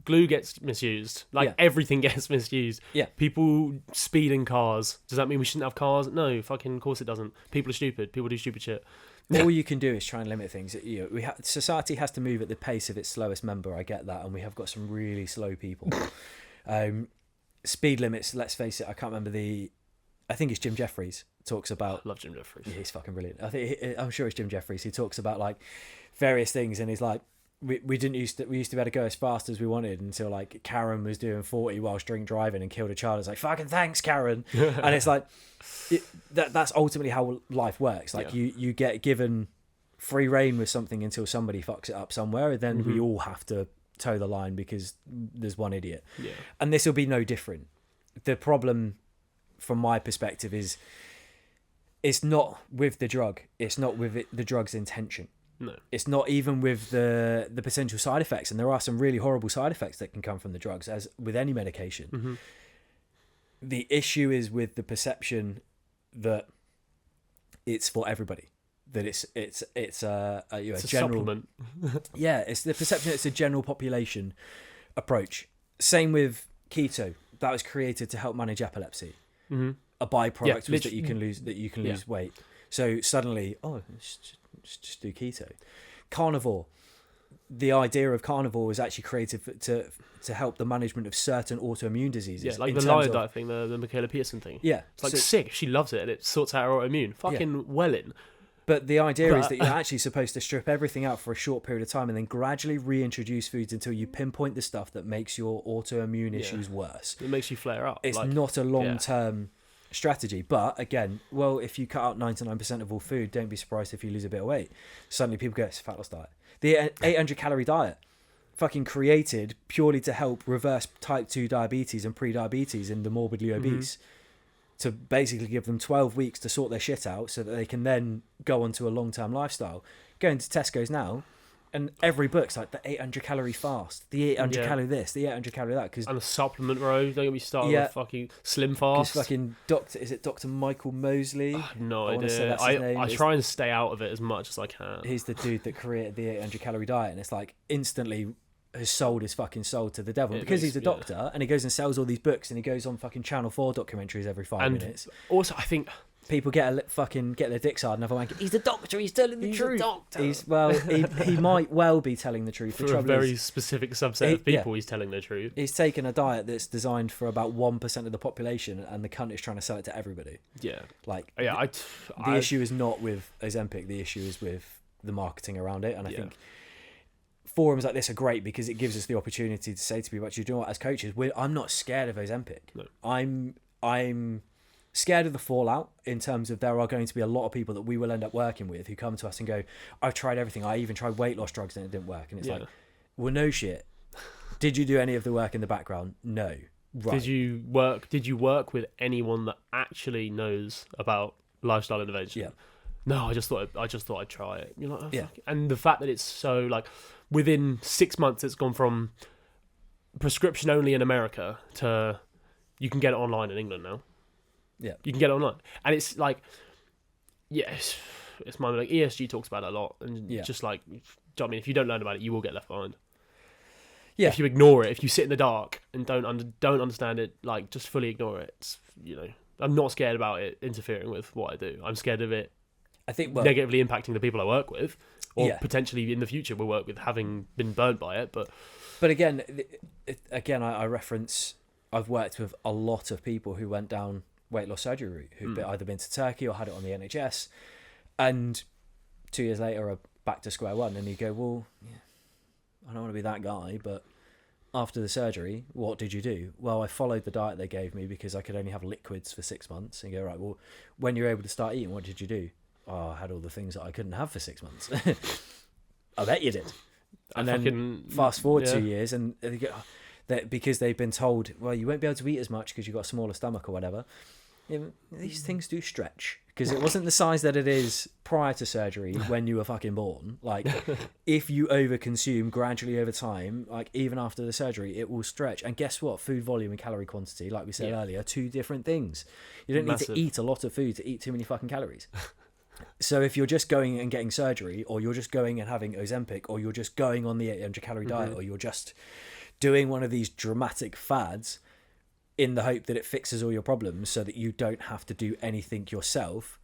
Glue gets misused. Everything gets misused. Yeah. People speed in cars. Does that mean we shouldn't have cars? No, fucking course it doesn't. People are stupid. People do stupid shit. All you can do is try and limit things. Society has to move at the pace of its slowest member. I get that, and we have got some really slow people. Speed limits. Let's face it. I can't remember I think it's Jim Jeffries talks about. I love Jim Jeffries. Yeah, he's fucking brilliant. I'm sure it's Jim Jeffries. He talks about various things, and he's like, we used to be able to go as fast as we wanted until Karen was doing 40 whilst drink driving and killed a child. It's like, fucking thanks, Karen. And it's like that's ultimately how life works. You get given free reign with something until somebody fucks it up somewhere, and then we all have to toe the line because there's one idiot. Yeah. And this will be no different. The problem from my perspective is it's not with the drug. It's not with the drug's intention. No. It's not even with the potential side effects, and there are some really horrible side effects that can come from the drugs, as with any medication. The issue is with the perception that it's for everybody, that it's a general supplement. Yeah, it's the perception that it's a general population approach. Same with keto. That was created to help manage epilepsy. A byproduct was that you can lose weight. So suddenly, just do keto. Carnivore. The idea of carnivore was actually created to help the management of certain autoimmune diseases. Yeah, the lion diet thing, the Michaela Pearson thing. Yeah. It's sick. She loves it, and it sorts out her autoimmune. Fucking well in. But the idea is that you're actually supposed to strip everything out for a short period of time and then gradually reintroduce foods until you pinpoint the stuff that makes your autoimmune issues worse. It makes you flare up. It's not a long-term strategy. But again, if you cut out 99% of all food, don't be surprised if you lose a bit of weight. Suddenly people go, it's a fat loss diet. The 800 calorie diet. fucking created purely to help reverse type 2 diabetes and pre-diabetes in the morbidly obese, to basically give them 12 weeks to sort their shit out so that they can then go onto a long-term lifestyle. Going to Tesco's now, and every book's like the 800 calorie fast, the 800 calorie this, the 800 calorie that. And the supplement row, don't get me started with fucking Slim Fast. Fucking is it Dr. Michael Mosley? I have no idea. I try and stay out of it as much as I can. He's the dude that created the 800 calorie diet, and it's like instantly has sold his fucking soul to the devil because he's a doctor and he goes and sells all these books and he goes on fucking Channel 4 documentaries every 5 minutes. Also, I think people get their dicks hard and have a wank. He's a doctor. He's telling the truth. He's a doctor. He might well be telling the truth. For a very specific subset of people, he's telling the truth. He's taken a diet that's designed for about 1% of the population, and the cunt is trying to sell it to everybody. Yeah, like the issue is not with Ozempic. The issue is with the marketing around it, and I think forums like this are great because it gives us the opportunity to say to people, actually, do you know what, as coaches, I'm not scared of Ozempic. No. I'm scared of the fallout in terms of there are going to be a lot of people that we will end up working with who come to us and go, I've tried everything. I even tried weight loss drugs and it didn't work. And it's like, well, no shit. Did you do any of the work in the background? No. Right. Did you work with anyone that actually knows about lifestyle intervention? Yeah. No, I just thought I'd try it. You're like, oh, fuck it. And the fact that it's so like within 6 months, it's gone from prescription only in America to you can get it online in England now. Yeah, you can get it online, and it's like, it's my like ESG talks about it a lot, and just like, I mean, if you don't learn about it, you will get left behind. Yeah, if you ignore it, if you sit in the dark and don't understand it, like just fully ignore it. It's, I'm not scared about it interfering with what I do. I'm scared of it. I think negatively impacting the people I work with, or potentially in the future we'll work with having been burned by it. But again, I reference I've worked with a lot of people who went down weight loss surgery route, who've either been to Turkey or had it on the NHS, and 2 years later are back to square one. And you go, well, I don't want to be that guy, but after the surgery, what did you do? Well, I followed the diet they gave me because I could only have liquids for 6 months. And you go, right, well, when you're able to start eating, what did you do? Oh, I had all the things that I couldn't have for 6 months. I bet you did. And then fast forward 2 years, and they go, because they've been told, well, you won't be able to eat as much because you've got a smaller stomach or whatever. These things do stretch, because it wasn't the size that it is prior to surgery when you were fucking born. Like, if you overconsume gradually over time, like even after the surgery, it will stretch. And guess what? Food volume and calorie quantity, like we said earlier, are two different things. You don't need to eat a lot of food to eat too many fucking calories. So if you're just going and getting surgery, or you're just going and having Ozempic, or you're just going on the 800 calorie diet, or you're just doing one of these dramatic fads in the hope that it fixes all your problems so that you don't have to do anything yourself,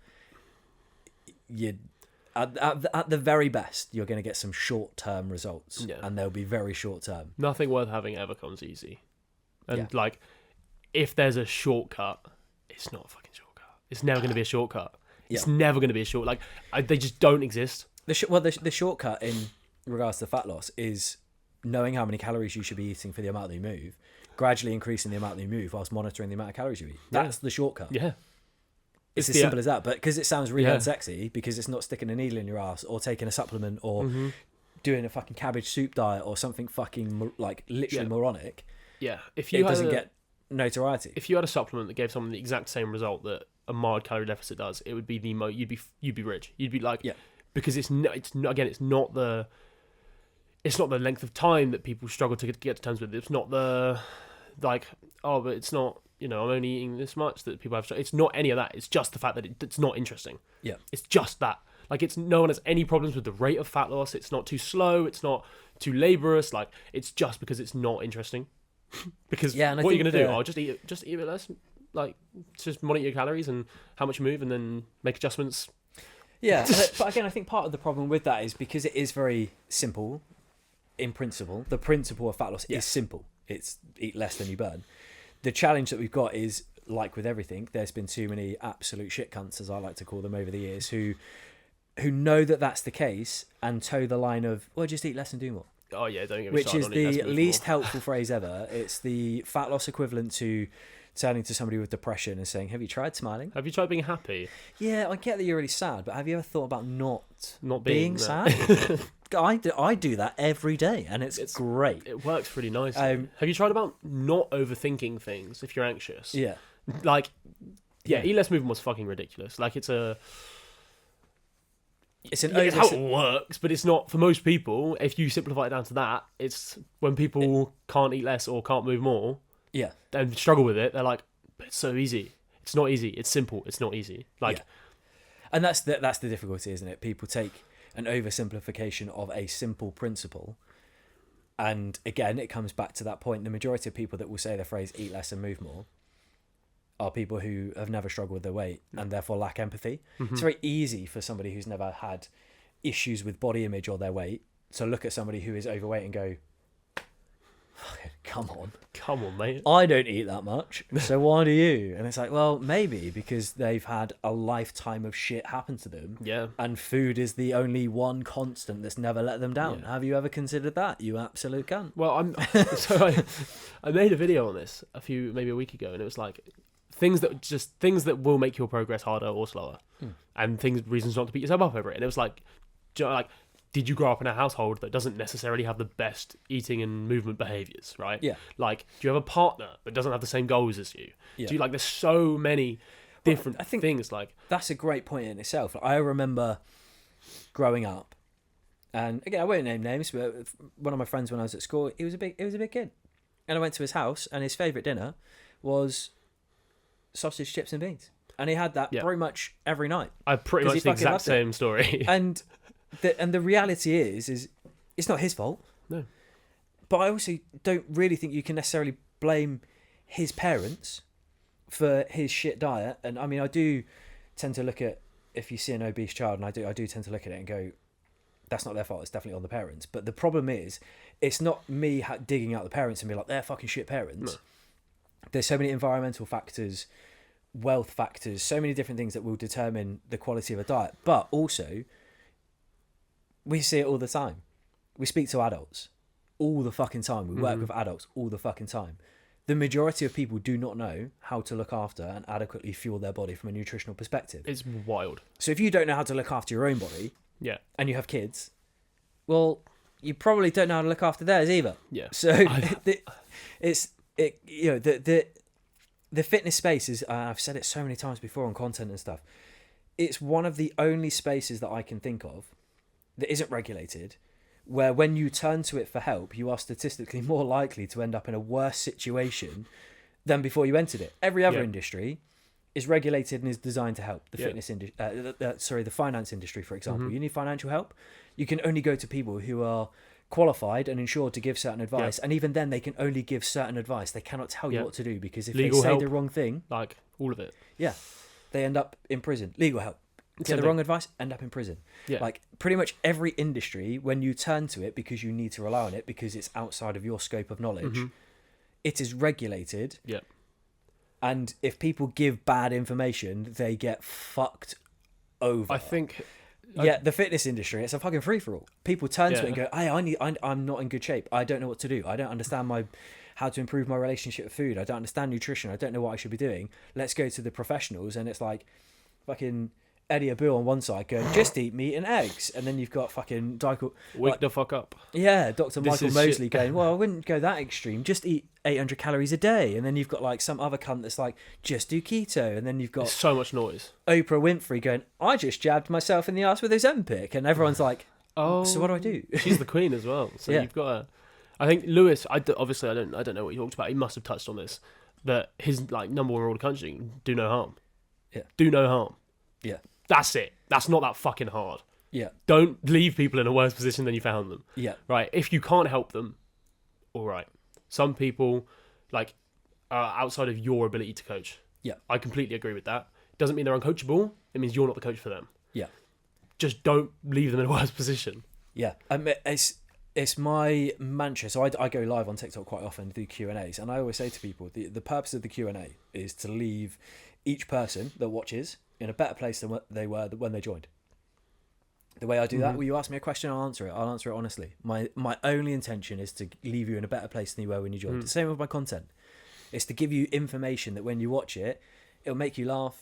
at the very best, you're going to get some short-term results, and they'll be very short-term. Nothing worth having ever comes easy. And like, if there's a shortcut, it's not a fucking shortcut. It's never going to be a shortcut. It's never going to be a short. Like, they just don't exist. The shortcut in regards to fat loss is knowing how many calories you should be eating for the amount that you move, gradually increasing the amount that you move whilst monitoring the amount of calories you eat. That's the shortcut. Yeah. It's as simple as that. But because it sounds really unsexy, because it's not sticking a needle in your ass or taking a supplement or doing a fucking cabbage soup diet or something fucking like literally moronic. Yeah. If it doesn't get notoriety. If you had a supplement that gave someone the exact same result that a mild calorie deficit does, it would be you'd be rich. You'd be like, because it's not the length of time that people struggle to get to terms with. It's not the like, oh, but it's not, I'm only eating this much that people have. It's not any of that. It's just the fact that it's not interesting. Yeah, it's just that. Like, it's no one has any problems with the rate of fat loss. It's not too slow. It's not too laborious. Like, it's just because it's not interesting. Because what are you going to do? I'll just eat a bit less. Like, just monitor your calories and how much you move, and then make adjustments. Yeah, but again, I think part of the problem with that is because it is very simple. In principle, the principle of fat loss is simple. It's eat less than you burn. The challenge that we've got is, like with everything, there's been too many absolute shit cunts, as I like to call them, over the years, who know that that's the case and toe the line of, well, just eat less and do more. Oh yeah, don't get me which started is on it. the least helpful phrase ever. It's the fat loss equivalent to turning to somebody with depression and saying, have you tried smiling? Have you tried being happy? Yeah, I get that you're really sad, but have you ever thought about not being sad? I do that every day, and it's great. It works pretty nicely. Have you tried about not overthinking things if you're anxious? Yeah. Like, eat less movement was fucking ridiculous. Like, it's how it works, but it's not for most people. If you simplify it down to that, it's when people can't eat less or can't move more. Yeah. And struggle with it. They're like, but it's so easy. It's not easy. It's simple. It's not easy. Like, and that's the difficulty, isn't it? People take an oversimplification of a simple principle, and again, it comes back to that point. The majority of people that will say the phrase "eat less and move more" are people who have never struggled with their weight and therefore lack empathy. It's very easy for somebody who's never had issues with body image or their weight to look at somebody who is overweight and go, come on, mate. I don't eat that much, so why do you? And it's like, well, maybe because they've had a lifetime of shit happen to them. Yeah. And food is the only one constant that's never let them down. Yeah. Have you ever considered that? You absolute cunt. Well, I made a video on this maybe a week ago, and it was like things that will make your progress harder or slower, and reasons not to beat yourself up over it. And it was like, did you grow up in a household that doesn't necessarily have the best eating and movement behaviors, right? Yeah. Like, do you have a partner that doesn't have the same goals as you? Yeah. Do you, there's so many different things. Like, that's a great point in itself. I remember growing up, and again, I won't name names, but one of my friends when I was at school, he was a big kid, and I went to his house, and his favourite dinner was sausage, chips, and beans, and he had that pretty much every night. I pretty much the exact same story. And the reality is it's not his fault. No. But I also don't really think you can necessarily blame his parents for his shit diet. And I mean, I do tend to look at, if you see an obese child, and I do tend to look at it and go, that's not their fault. It's definitely on the parents. But the problem is, it's not me digging out the parents and be like, they're fucking shit parents. No. There's so many environmental factors, wealth factors, so many different things that will determine the quality of a diet. But also, we see it all the time. We speak to adults all the fucking time. We work with adults all the fucking time. The majority of people do not know how to look after and adequately fuel their body from a nutritional perspective. It's wild. So if you don't know how to look after your own body, and you have kids, well, you probably don't know how to look after theirs either. Yeah. So the fitness space is, I've said it so many times before on content and stuff, it's one of the only spaces that I can think of that isn't regulated, where when you turn to it for help, you are statistically more likely to end up in a worse situation than before you entered it. Every other industry is regulated and is designed to help. The fitness industry, the finance industry, for example. You need financial help, you can only go to people who are qualified and insured to give certain advice, and even then they can only give certain advice. They cannot tell you what to do, because if legal they say help, the wrong thing, like all of it, they end up in prison. Legal help. Get the wrong advice, end up in prison. Yeah. Like pretty much every industry, when you turn to it because you need to rely on it because it's outside of your scope of knowledge, it is regulated. Yeah. And if people give bad information, they get fucked over. I think. The fitness industry, it's a fucking free for all. People turn to it and go, "Hey, I'm not in good shape. I don't know what to do. I don't understand how to improve my relationship with food. I don't understand nutrition. I don't know what I should be doing. Let's go to the professionals." And it's like, fucking Eddie Abu on one side going, just eat meat and eggs, and then you've got fucking wake the fuck up. Yeah, Dr. Michael Mosley going, well, I wouldn't go that extreme, just eat 800 calories a day. And then you've got like some other cunt that's like, just do keto. And then you've got so much noise. Oprah Winfrey going, I just jabbed myself in the ass with Ozempic, and everyone's like, oh, so what do I do? She's the queen as well. So you've got I think Lewis, obviously I don't know what he talked about. He must have touched on this, that his like number one rule of coaching: do no harm. Yeah. Do no harm. Yeah. That's it. That's not that fucking hard. Yeah. Don't leave people in a worse position than you found them. Yeah. Right. If you can't help them, all right. Some people like are outside of your ability to coach. Yeah. I completely agree with that. Doesn't mean they're uncoachable. It means you're not the coach for them. Yeah. Just don't leave them in a worse position. Yeah. It's my mantra. So I go live on TikTok quite often to do Q&As, and I always say to people, the purpose of the Q&A is to leave each person that watches in a better place than what they were when they joined. The way I do that, well, you ask me a question, I'll answer it honestly. My only intention is to leave you in a better place than you were when you joined. The same with my content. It's to give you information that when you watch it, it'll make you laugh,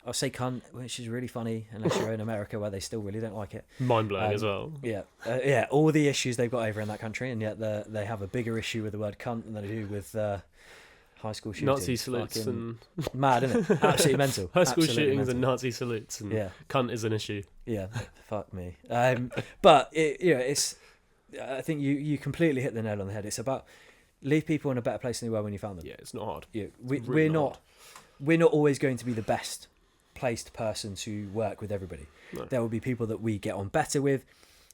I'll say cunt, which is really funny, unless you're in America where they still really don't like it. Mind blowing as well. Yeah, all the issues they've got over in that country, and yet they have a bigger issue with the word cunt than they do with high school shootings. Nazi salutes and mad, isn't it? Absolutely mental. High school Absolutely shootings mental. and Nazi salutes, and cunt is an issue. Yeah, fuck me. But it's. I think you completely hit the nail on the head. It's about leave people in a better place than they were when you found them. Yeah, it's not hard. We're not always going to be the best placed person to work with everybody. No. There will be people that we get on better with.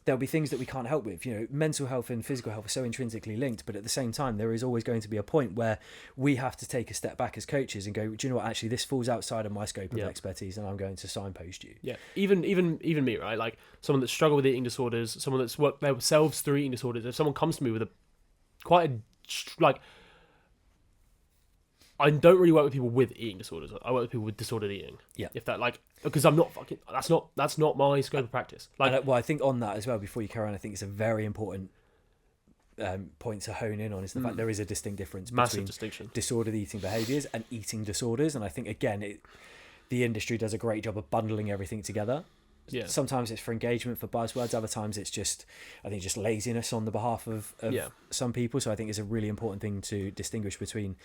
There'll be things that we can't help with. Mental health and physical health are so intrinsically linked, but at the same time, there is always going to be a point where we have to take a step back as coaches and go, do you know what? Actually, this falls outside of my scope of expertise, and I'm going to signpost you. Yeah, even me, right? Like someone that's struggled with eating disorders, someone that's worked themselves through eating disorders. If someone comes to me with I don't really work with people with eating disorders. I work with people with disordered eating. Yeah. If that because I'm not fucking. That's not my scope of practice. I think on that as well. Before you carry on, I think it's a very important point to hone in on is the fact there is a distinct difference between disordered eating behaviours and eating disorders. And I think again, the industry does a great job of bundling everything together. Yeah. Sometimes it's for engagement, for buzzwords. Other times it's just laziness on the behalf of some people. So I think it's a really important thing to distinguish between.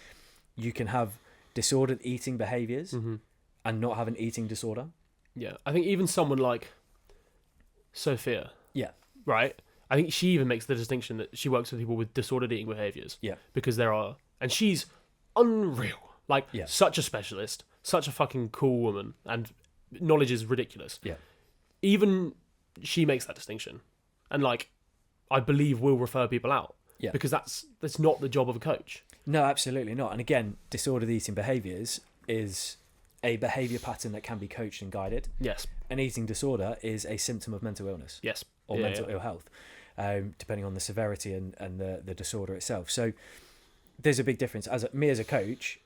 You can have disordered eating behaviours and not have an eating disorder. Yeah, I think even someone like Sophia. Yeah. Right? I think she even makes the distinction that she works with people with disordered eating behaviours. Yeah. Because and she's unreal. Such a specialist, such a fucking cool woman, and knowledge is ridiculous. Yeah. Even she makes that distinction. And I believe will refer people out. Yeah. Because that's not the job of a coach. No, absolutely not. And again, disordered eating behaviours is a behaviour pattern that can be coached and guided. Yes. An eating disorder is a symptom of mental illness. Yes. Or mental ill health, depending on the severity and the disorder itself. So there's a big difference. As a coach,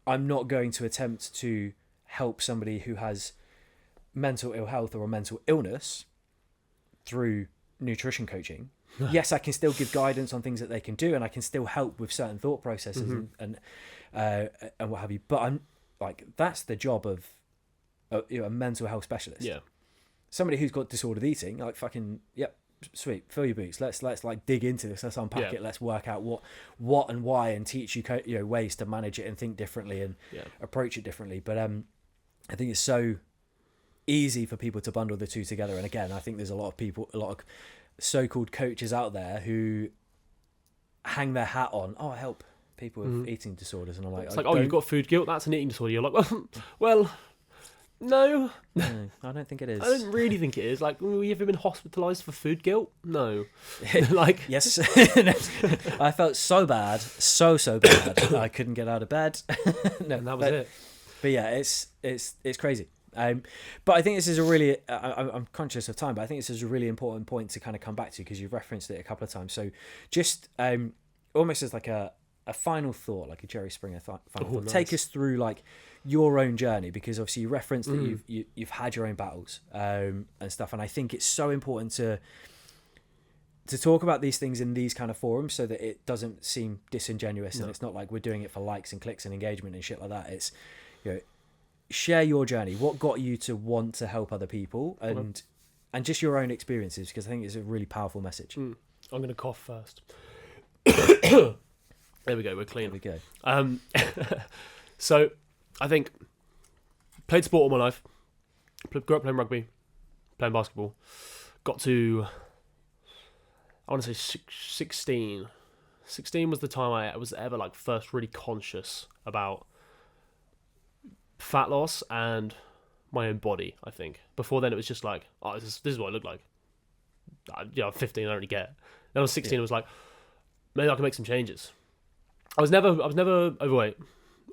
I'm not going to attempt to help somebody who has mental ill health or a mental illness through nutrition coaching. Yes, I can still give guidance on things that they can do, and I can still help with certain thought processes and what have you. But I'm that's the job of a mental health specialist. Yeah, somebody who's got disordered eating, sweet, fill your boots. Let's dig into this. Let's unpack it. Let's work out what and why, and teach you ways to manage it and think differently and approach it differently. But I think it's so easy for people to bundle the two together. And again, I think there's a lot of so-called coaches out there who hang their hat on, I help people with eating disorders, and I'm like, it's you've got food guilt, that's an eating disorder. You're like, well, no, I don't think it is. I don't really think it is. Have you ever been hospitalised for food guilt? No. Yes. I felt so bad, so bad, I couldn't get out of bed. No, and that was it. But yeah, it's crazy. But I think this is a really, I'm conscious of time, but I think this is a really important point to kind of come back to, because you've referenced it a couple of times. So just almost as a final thought, like a Jerry Springer final thought. Nice. Take us through your own journey, because obviously you referenced that you've had your own battles and stuff. And I think it's so important to talk about these things in these kind of forums so that it doesn't seem disingenuous. And it's not like we're doing it for likes and clicks and engagement and shit like that. It's, share your journey. What got you to want to help other people, and just your own experiences, because I think it's a really powerful message. I'm going to cough first. There we go. We're clean. There we go. So I think played sport all my life. Grew up playing rugby, playing basketball. Got to, I want to say 16. 16 was the time I was ever first really conscious about fat loss and my own body. I think before then it was just this is what I look like. I'm 15, I don't really get. Then I was 16, it was maybe I can make some changes. I was never overweight,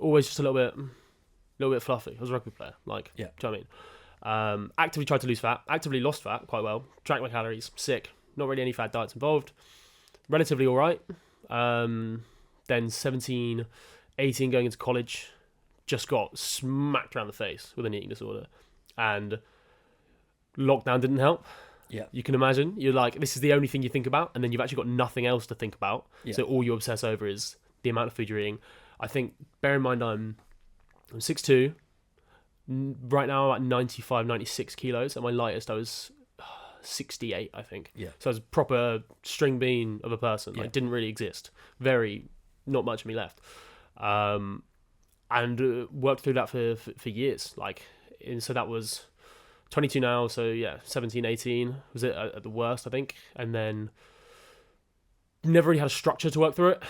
always just a little bit fluffy. I was a rugby player, do you know what I mean? Actively tried to lose fat, actively lost fat quite well, tracked my calories, sick, not really any fad diets involved, relatively alright. Then 17, 18 going into college, just got smacked around the face with an eating disorder, and lockdown didn't help. Yeah, you can imagine. You're this is the only thing you think about, and then you've actually got nothing else to think about. Yeah. So all you obsess over is the amount of food you're eating. I think, bear in mind, I'm 6'2", Right now I'm at 95, 96 kilos. At my lightest, I was 68, I think. Yeah. So I was a proper string bean of a person. Yeah. Like, didn't really exist. Not much of me left. And worked through that for years. Like, so that was 22 now. So yeah, 17, 18 was it at the worst, I think. And then never really had a structure to work through it.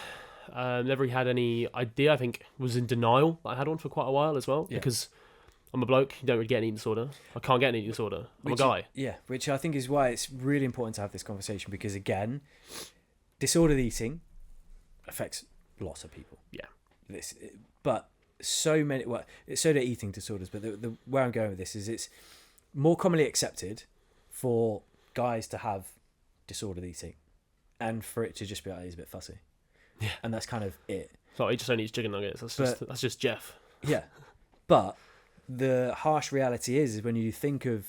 Never really had any idea. I think was in denial. I had one for quite a while as well because I'm a bloke. You don't really get an eating disorder. I can't get an eating disorder. I'm a guy. Which I think is why it's really important to have this conversation, because again, disordered eating affects lots of people. Yeah. But so many. Well, so do eating disorders. But the where I'm going with this is it's more commonly accepted for guys to have disordered eating, and for it to just be like, he's a bit fussy. Yeah. And that's kind of it. So he just only eats chicken nuggets. That's just Jeff. Yeah. But the harsh reality is when you think of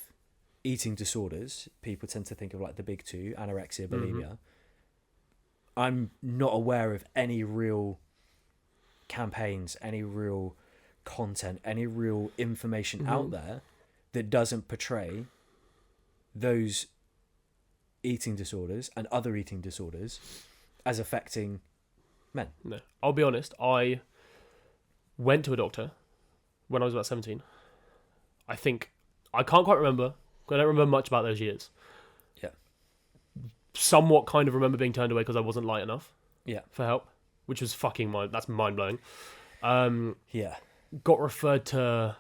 eating disorders, people tend to think of like the big two, anorexia, bulimia. I'm not aware of any real campaigns, any real content, any real information out there that doesn't portray those eating disorders and other eating disorders as affecting men. No. I'll be honest, I went to a doctor when I was about 17. I can't quite remember. I don't remember much about those years. Yeah. Somewhat kind of remember being turned away because I wasn't light enough. Yeah. For help, which was that's mind blowing. Yeah. Got referred to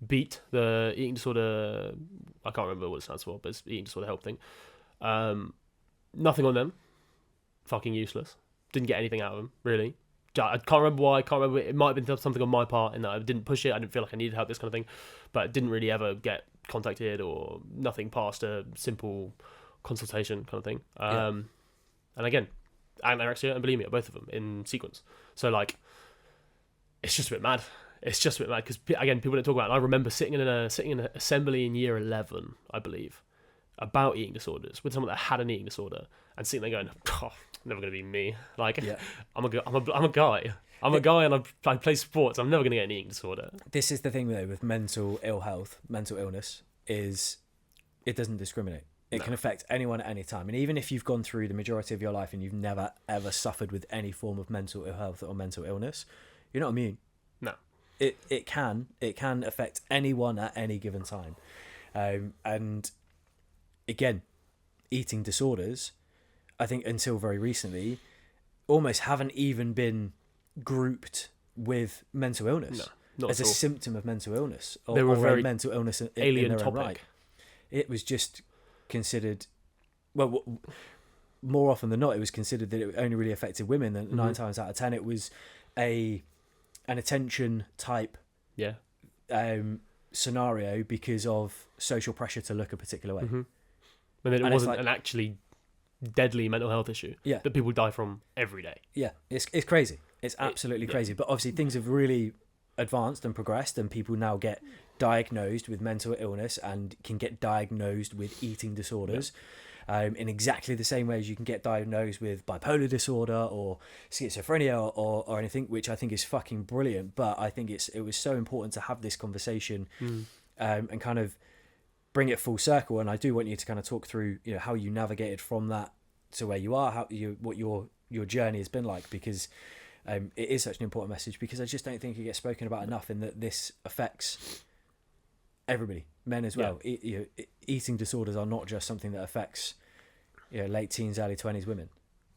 BEAT, the eating disorder. I can't remember what it stands for, but it's eating disorder help thing. Nothing on them. Fucking useless. Didn't get anything out of them, really. I can't remember why. I can't remember. It might have been something on my part in that I didn't push it. I didn't feel like I needed help, this kind of thing. But didn't really ever get contacted or nothing past a simple consultation kind of thing. And again, anorexia and bulimia, both of them in sequence. So like, it's just a bit mad. It's just a bit mad because again, people don't talk about it. I remember sitting in an assembly in year 11, I believe, about eating disorders with someone that had an eating disorder and sitting there going, oh, never going to be me. Like, I'm a guy. I'm a guy and I play sports. I'm never going to get an eating disorder. This is the thing though with mental illness is it doesn't discriminate. It can affect anyone at any time. And even if you've gone through the majority of your life and you've never ever suffered with any form of mental ill health or mental illness, you're not immune. No. It can affect anyone at any given time. And again, eating disorders, I think until very recently, almost haven't even been grouped with mental illness as a symptom of mental illness or a mental illness in their own right. It was just considered, well, more often than not, it was considered that it only really affected women. And 9 times out of 10, it was an attention type scenario because of social pressure to look a particular way. And then it wasn't an actually deadly mental health issue that people die from every day. Yeah, it's crazy. It's absolutely crazy. But obviously things have really advanced and progressed, and people now get diagnosed with mental illness and can get diagnosed with eating disorders in exactly the same way as you can get diagnosed with bipolar disorder or schizophrenia or anything, which I think is fucking brilliant. But I think it was so important to have this conversation and kind of bring it full circle. And I do want you to kind of talk through, you know, how you navigated from that to where you are, what your journey has been like, because it is such an important message, because I just don't think it gets spoken about enough, in that this affects everybody, men as well. Eating disorders are not just something that affects, you know, late teens, early 20s women.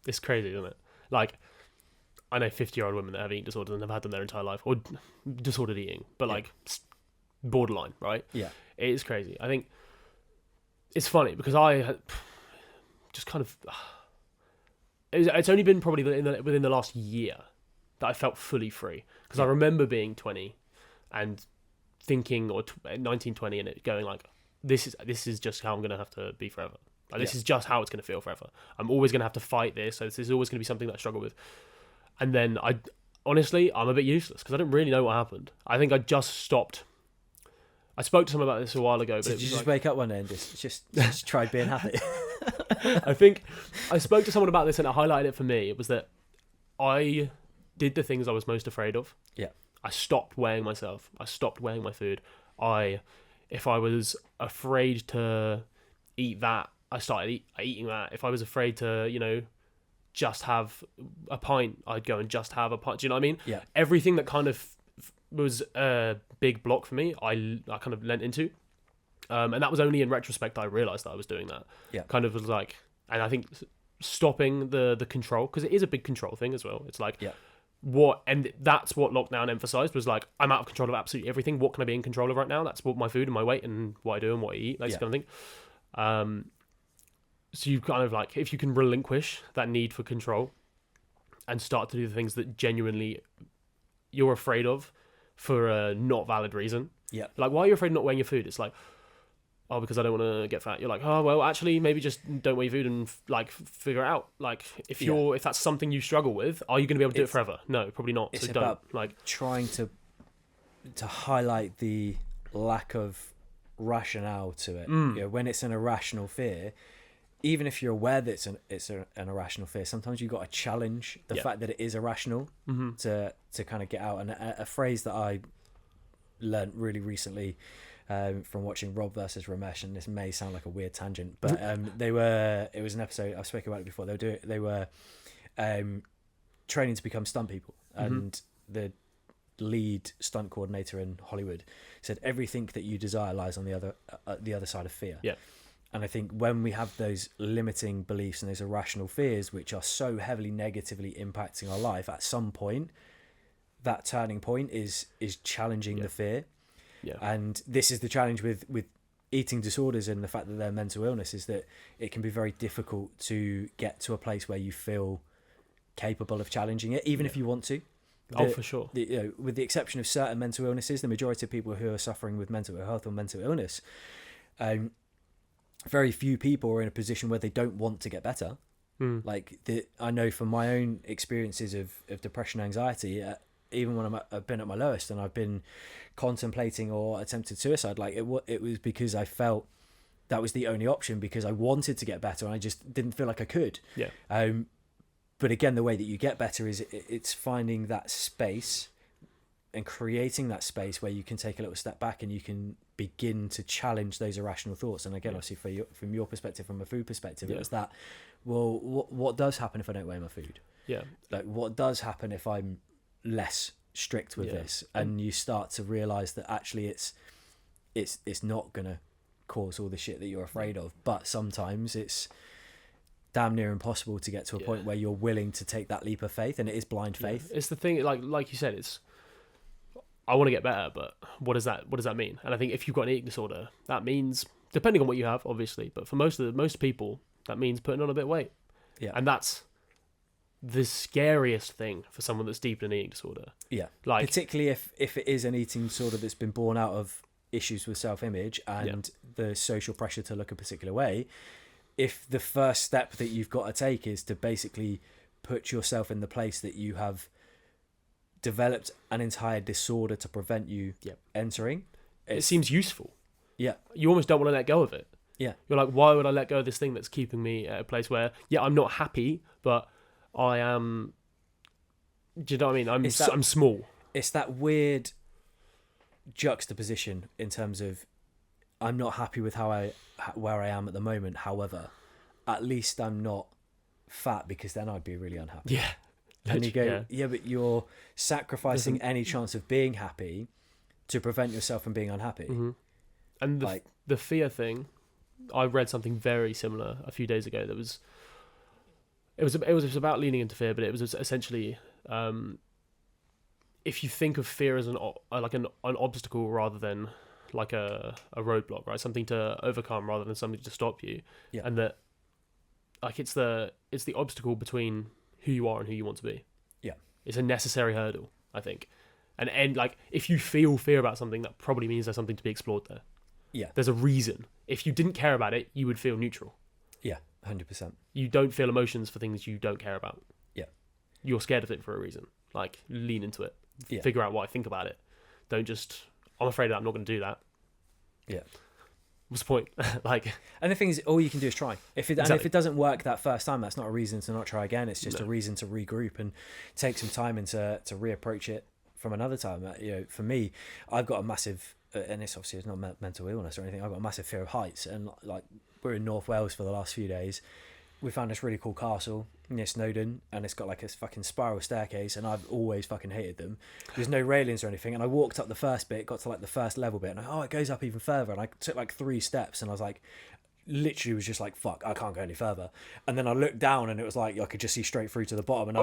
It's crazy, isn't it? Like, I know 50-year-old women that have eating disorders and have had them their entire life, or disordered eating, but like borderline, right? Yeah. It is crazy. I think it's funny because I had just kind of... It's only been probably within the last year that I felt fully free. Because I remember being 20 and thinking, or 19, 20, and it going like, this is just how I'm going to have to be forever. Like, this is just how it's going to feel forever. I'm always going to have to fight this. So this is always going to be something that I struggle with. And then honestly, I'm a bit useless because I don't really know what happened. I think I just stopped. I spoke to someone about this a while ago. But did you just wake up one day and just tried being happy? I think I spoke to someone about this and it highlighted it for me. It was that I did the things I was most afraid of. Yeah. I stopped weighing myself. I stopped weighing my food. If I was afraid to eat that, I started eating that. If I was afraid to, just have a pint, I'd go and just have a pint. Do you know what I mean? Yeah. Everything that kind of was a big block for me, I kind of lent into. And that was only in retrospect I realised that I was doing that. Yeah. Kind of was like, and I think stopping the control, because it is a big control thing as well. It's like, and that's what lockdown emphasised, was like, I'm out of control of absolutely everything. What can I be in control of right now? That's what my food and my weight and what I do and what I eat, that kind of thing. So you kind of like, if you can relinquish that need for control and start to do the things that genuinely you're afraid of for a not valid reason. Yeah. Like, why are you afraid of not weighing your food? It's like, oh, because I don't want to get fat. You're like, oh, well, actually, maybe just don't weigh your food and figure it out. Like, if that's something you struggle with, are you going to be able to do it forever? No, probably not. It's so about don't. Trying to highlight the lack of rationale to it. When it's an irrational fear, even if you're aware that it's an irrational fear, sometimes you've got to challenge the fact that it is irrational to kind of get out. And a phrase that I learned really recently from watching Rob versus Ramesh, and this may sound like a weird tangent, but it was an episode, I've spoken about it before, they were training to become stunt people, and the lead stunt coordinator in Hollywood said everything that you desire lies on the other side of fear. And I think when we have those limiting beliefs and those irrational fears, which are so heavily negatively impacting our life, at some point, that turning point is challenging the fear. And this is the challenge with eating disorders and the fact that they're mental illness, is that it can be very difficult to get to a place where you feel capable of challenging it, even if you want to. For sure. With the exception of certain mental illnesses, the majority of people who are suffering with mental health or mental illness, very few people are in a position where they don't want to get better. I know from my own experiences of depression, anxiety, even when I've been at my lowest and I've been contemplating or attempted suicide, like it was because I felt that was the only option, because I wanted to get better and I just didn't feel like I could. But again, the way that you get better is it's finding that space and creating that space where you can take a little step back and you can begin to challenge those irrational thoughts. And again, obviously from your perspective, from a food perspective, it was that, well, what does happen if I don't weigh my food? Like, what does happen if I'm less strict with this? And you start to realize that actually it's not gonna cause all the shit that you're afraid of, but sometimes it's damn near impossible to get to a point where you're willing to take that leap of faith, and it is blind faith. It's the thing, like you said, it's, I want to get better, but what does that mean? And I think if you've got an eating disorder, that means, depending on what you have, obviously, but for most people, that means putting on a bit of weight. And that's the scariest thing for someone that's deep in an eating disorder. Like, particularly if it is an eating disorder that's been born out of issues with self-image and the social pressure to look a particular way. If the first step that you've got to take is to basically put yourself in the place that you have developed an entire disorder to prevent you entering, it seems useful. You almost don't want to let go of it. You're like, why would I let go of this thing that's keeping me at a place where, I'm not happy, but I am, do you know what I mean? I'm small. It's that weird juxtaposition in terms of, I'm not happy with where I am at the moment. However, at least I'm not fat, because then I'd be really unhappy. And you go, but you're sacrificing any chance of being happy to prevent yourself from being unhappy. And the fear thing, I read something very similar a few days ago. It was about leaning into fear, but it was essentially, if you think of fear as an obstacle rather than like a roadblock, right? Something to overcome rather than something to stop you. And that, like, it's the obstacle between who you are and who you want to be. It's a necessary hurdle, I think. And like, if you feel fear about something, that probably means there's something to be explored there. There's a reason. If you didn't care about it, you would feel neutral. 100%. You don't feel emotions for things you don't care about. You're scared of it for a reason. Like, lean into it. Figure out what I think about it. Don't just, I'm afraid that I'm not going to do that. What's the point? And the thing is, all you can do is try. And if it doesn't work that first time, that's not a reason to not try again. It's just a reason to regroup and take some time and to reapproach it from another time. For me, I've got a massive, and it's not mental illness or anything. I've got a massive fear of heights, and like we're in North Wales for the last few days. We found this really cool castle near Snowdon, and it's got like a fucking spiral staircase, and I've always fucking hated them. There's no railings or anything, and I walked up the first bit, got to like the first level bit, and it goes up even further, and I took like 3 steps, and I was like, literally was just like, fuck, I can't go any further. And then I looked down, and it was like I could just see straight through to the bottom, and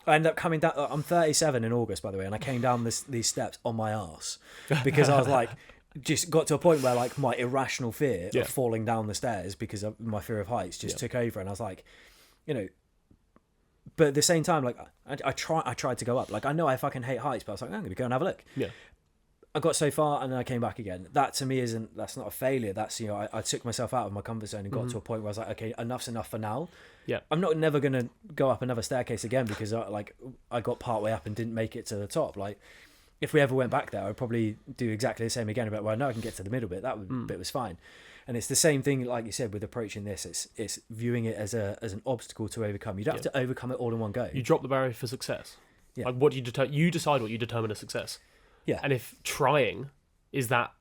I ended up coming down. I'm 37 in August, by the way, and I came down these steps on my arse because I was like, just got to a point where like my irrational fear of falling down the stairs because of my fear of heights just took over, and I was like, but at the same time, like I tried to go up. Like I know I fucking hate heights, but I was like, I'm gonna go and have a look. Yeah. I got so far and then I came back again. That to me that's not a failure. That's, I took myself out of my comfort zone and got to a point where I was like, okay, enough's enough for now. Yeah. I'm never going to go up another staircase again because I got part way up and didn't make it to the top. Like if we ever went back there, I'd probably do exactly the same again. But well, I know I can get to the middle bit. That bit was fine. And it's the same thing, like you said, with approaching this. It's viewing it as an obstacle to overcome. You don't have to overcome it all in one go. You drop the barrier for success. Yeah. Like what do you decide what you determine as success. Yeah. And if trying is that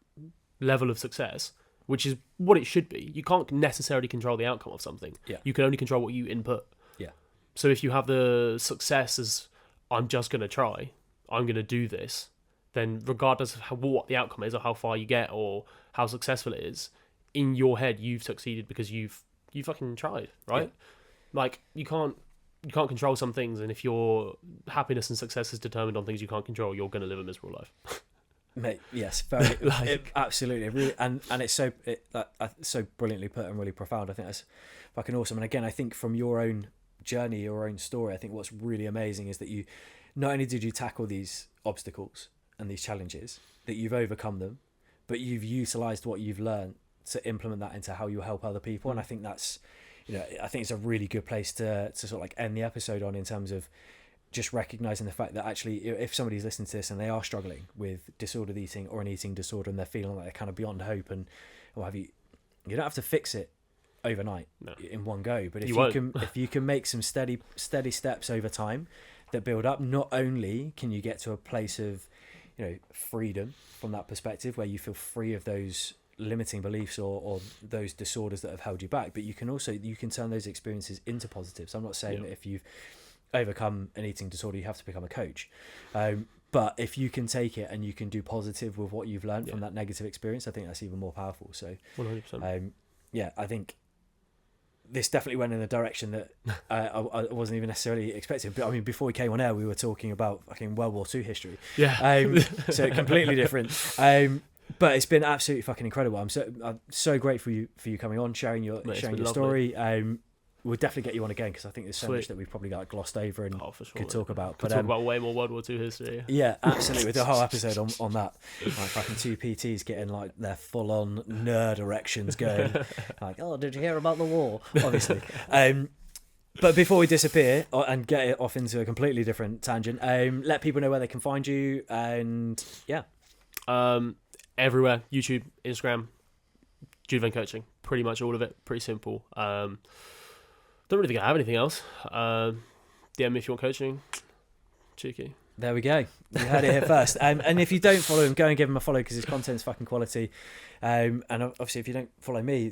level of success, which is what it should be, you can't necessarily control the outcome of something. Yeah. You can only control what you input. Yeah. So if you have the success as I'm just going to try, I'm going to do this, then regardless of what the outcome is or how far you get or how successful it is, in your head you've succeeded because you fucking tried, right? Yeah. Like you can't control some things, and if your happiness and success is determined on things you can't control, you're going to live a miserable life. Mate, yes, very absolutely, really, and it's so brilliantly put and really profound. I think that's fucking awesome. And again, I think from your own journey, your own story, I think what's really amazing is that you not only did you tackle these obstacles and these challenges, that you've overcome them, but you've utilized what you've learned to implement that into how you help other people. And I think that's, I think it's a really good place to sort of like end the episode on, in terms of just recognizing the fact that actually if somebody's listening to this and they are struggling with disordered eating or an eating disorder, and they're feeling like they're kind of beyond hope and what have you, you don't have to fix it overnight in one go. But if you can make some steady steps over time that build up, not only can you get to a place of freedom from that perspective where you feel free of those limiting beliefs or those disorders that have held you back, but you can turn those experiences into positives. I'm not saying that if you've overcome an eating disorder you have to become a coach, but if you can take it and you can do positive with what you've learned from that negative experience, I think that's even more powerful. So 100%. I think this definitely went in a direction that I wasn't even necessarily expecting. But I mean, before we came on air, we were talking about fucking World War II history. Yeah. So completely different. But it's been absolutely fucking incredible. I'm so grateful for you coming on, sharing your story. We'll definitely get you on again because I think there's so much that we've probably got glossed over and could talk about. Could talk about way more World War II history. Yeah, absolutely. With the whole episode on that, like fucking 2 PTs getting like their full on nerd erections going. Like, oh, did you hear about the war? Obviously. But before we disappear and get it off into a completely different tangent, let people know where they can find you, and everywhere: YouTube, Instagram, Jude Venn Coaching. Pretty much all of it. Pretty simple. Don't really think I have anything else. DM me if you want coaching. Cheeky. There we go. You heard it here first. And if you don't follow him, go and give him a follow because his content's fucking quality. And obviously, if you don't follow me,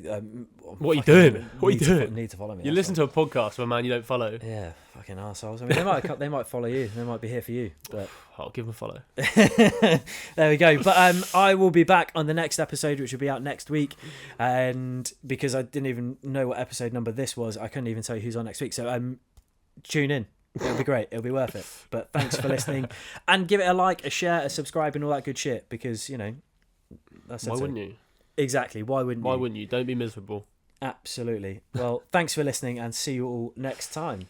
what are you doing? What are you doing? Need to follow me. You listen to a podcast of a man you don't follow. Yeah, fucking assholes. I mean, they might follow you. They might be here for you. But I'll give them a follow. There we go. But I will be back on the next episode, which will be out next week. And because I didn't even know what episode number this was, I couldn't even tell you who's on next week. So tune in. It'll be great. It'll be worth it. But thanks for listening, and give it a like, a share, a subscribe, and all that good shit. Because that's why wouldn't you? Exactly. Why wouldn't you? Why wouldn't you? Don't be miserable. Absolutely. Well, thanks for listening, and see you all next time.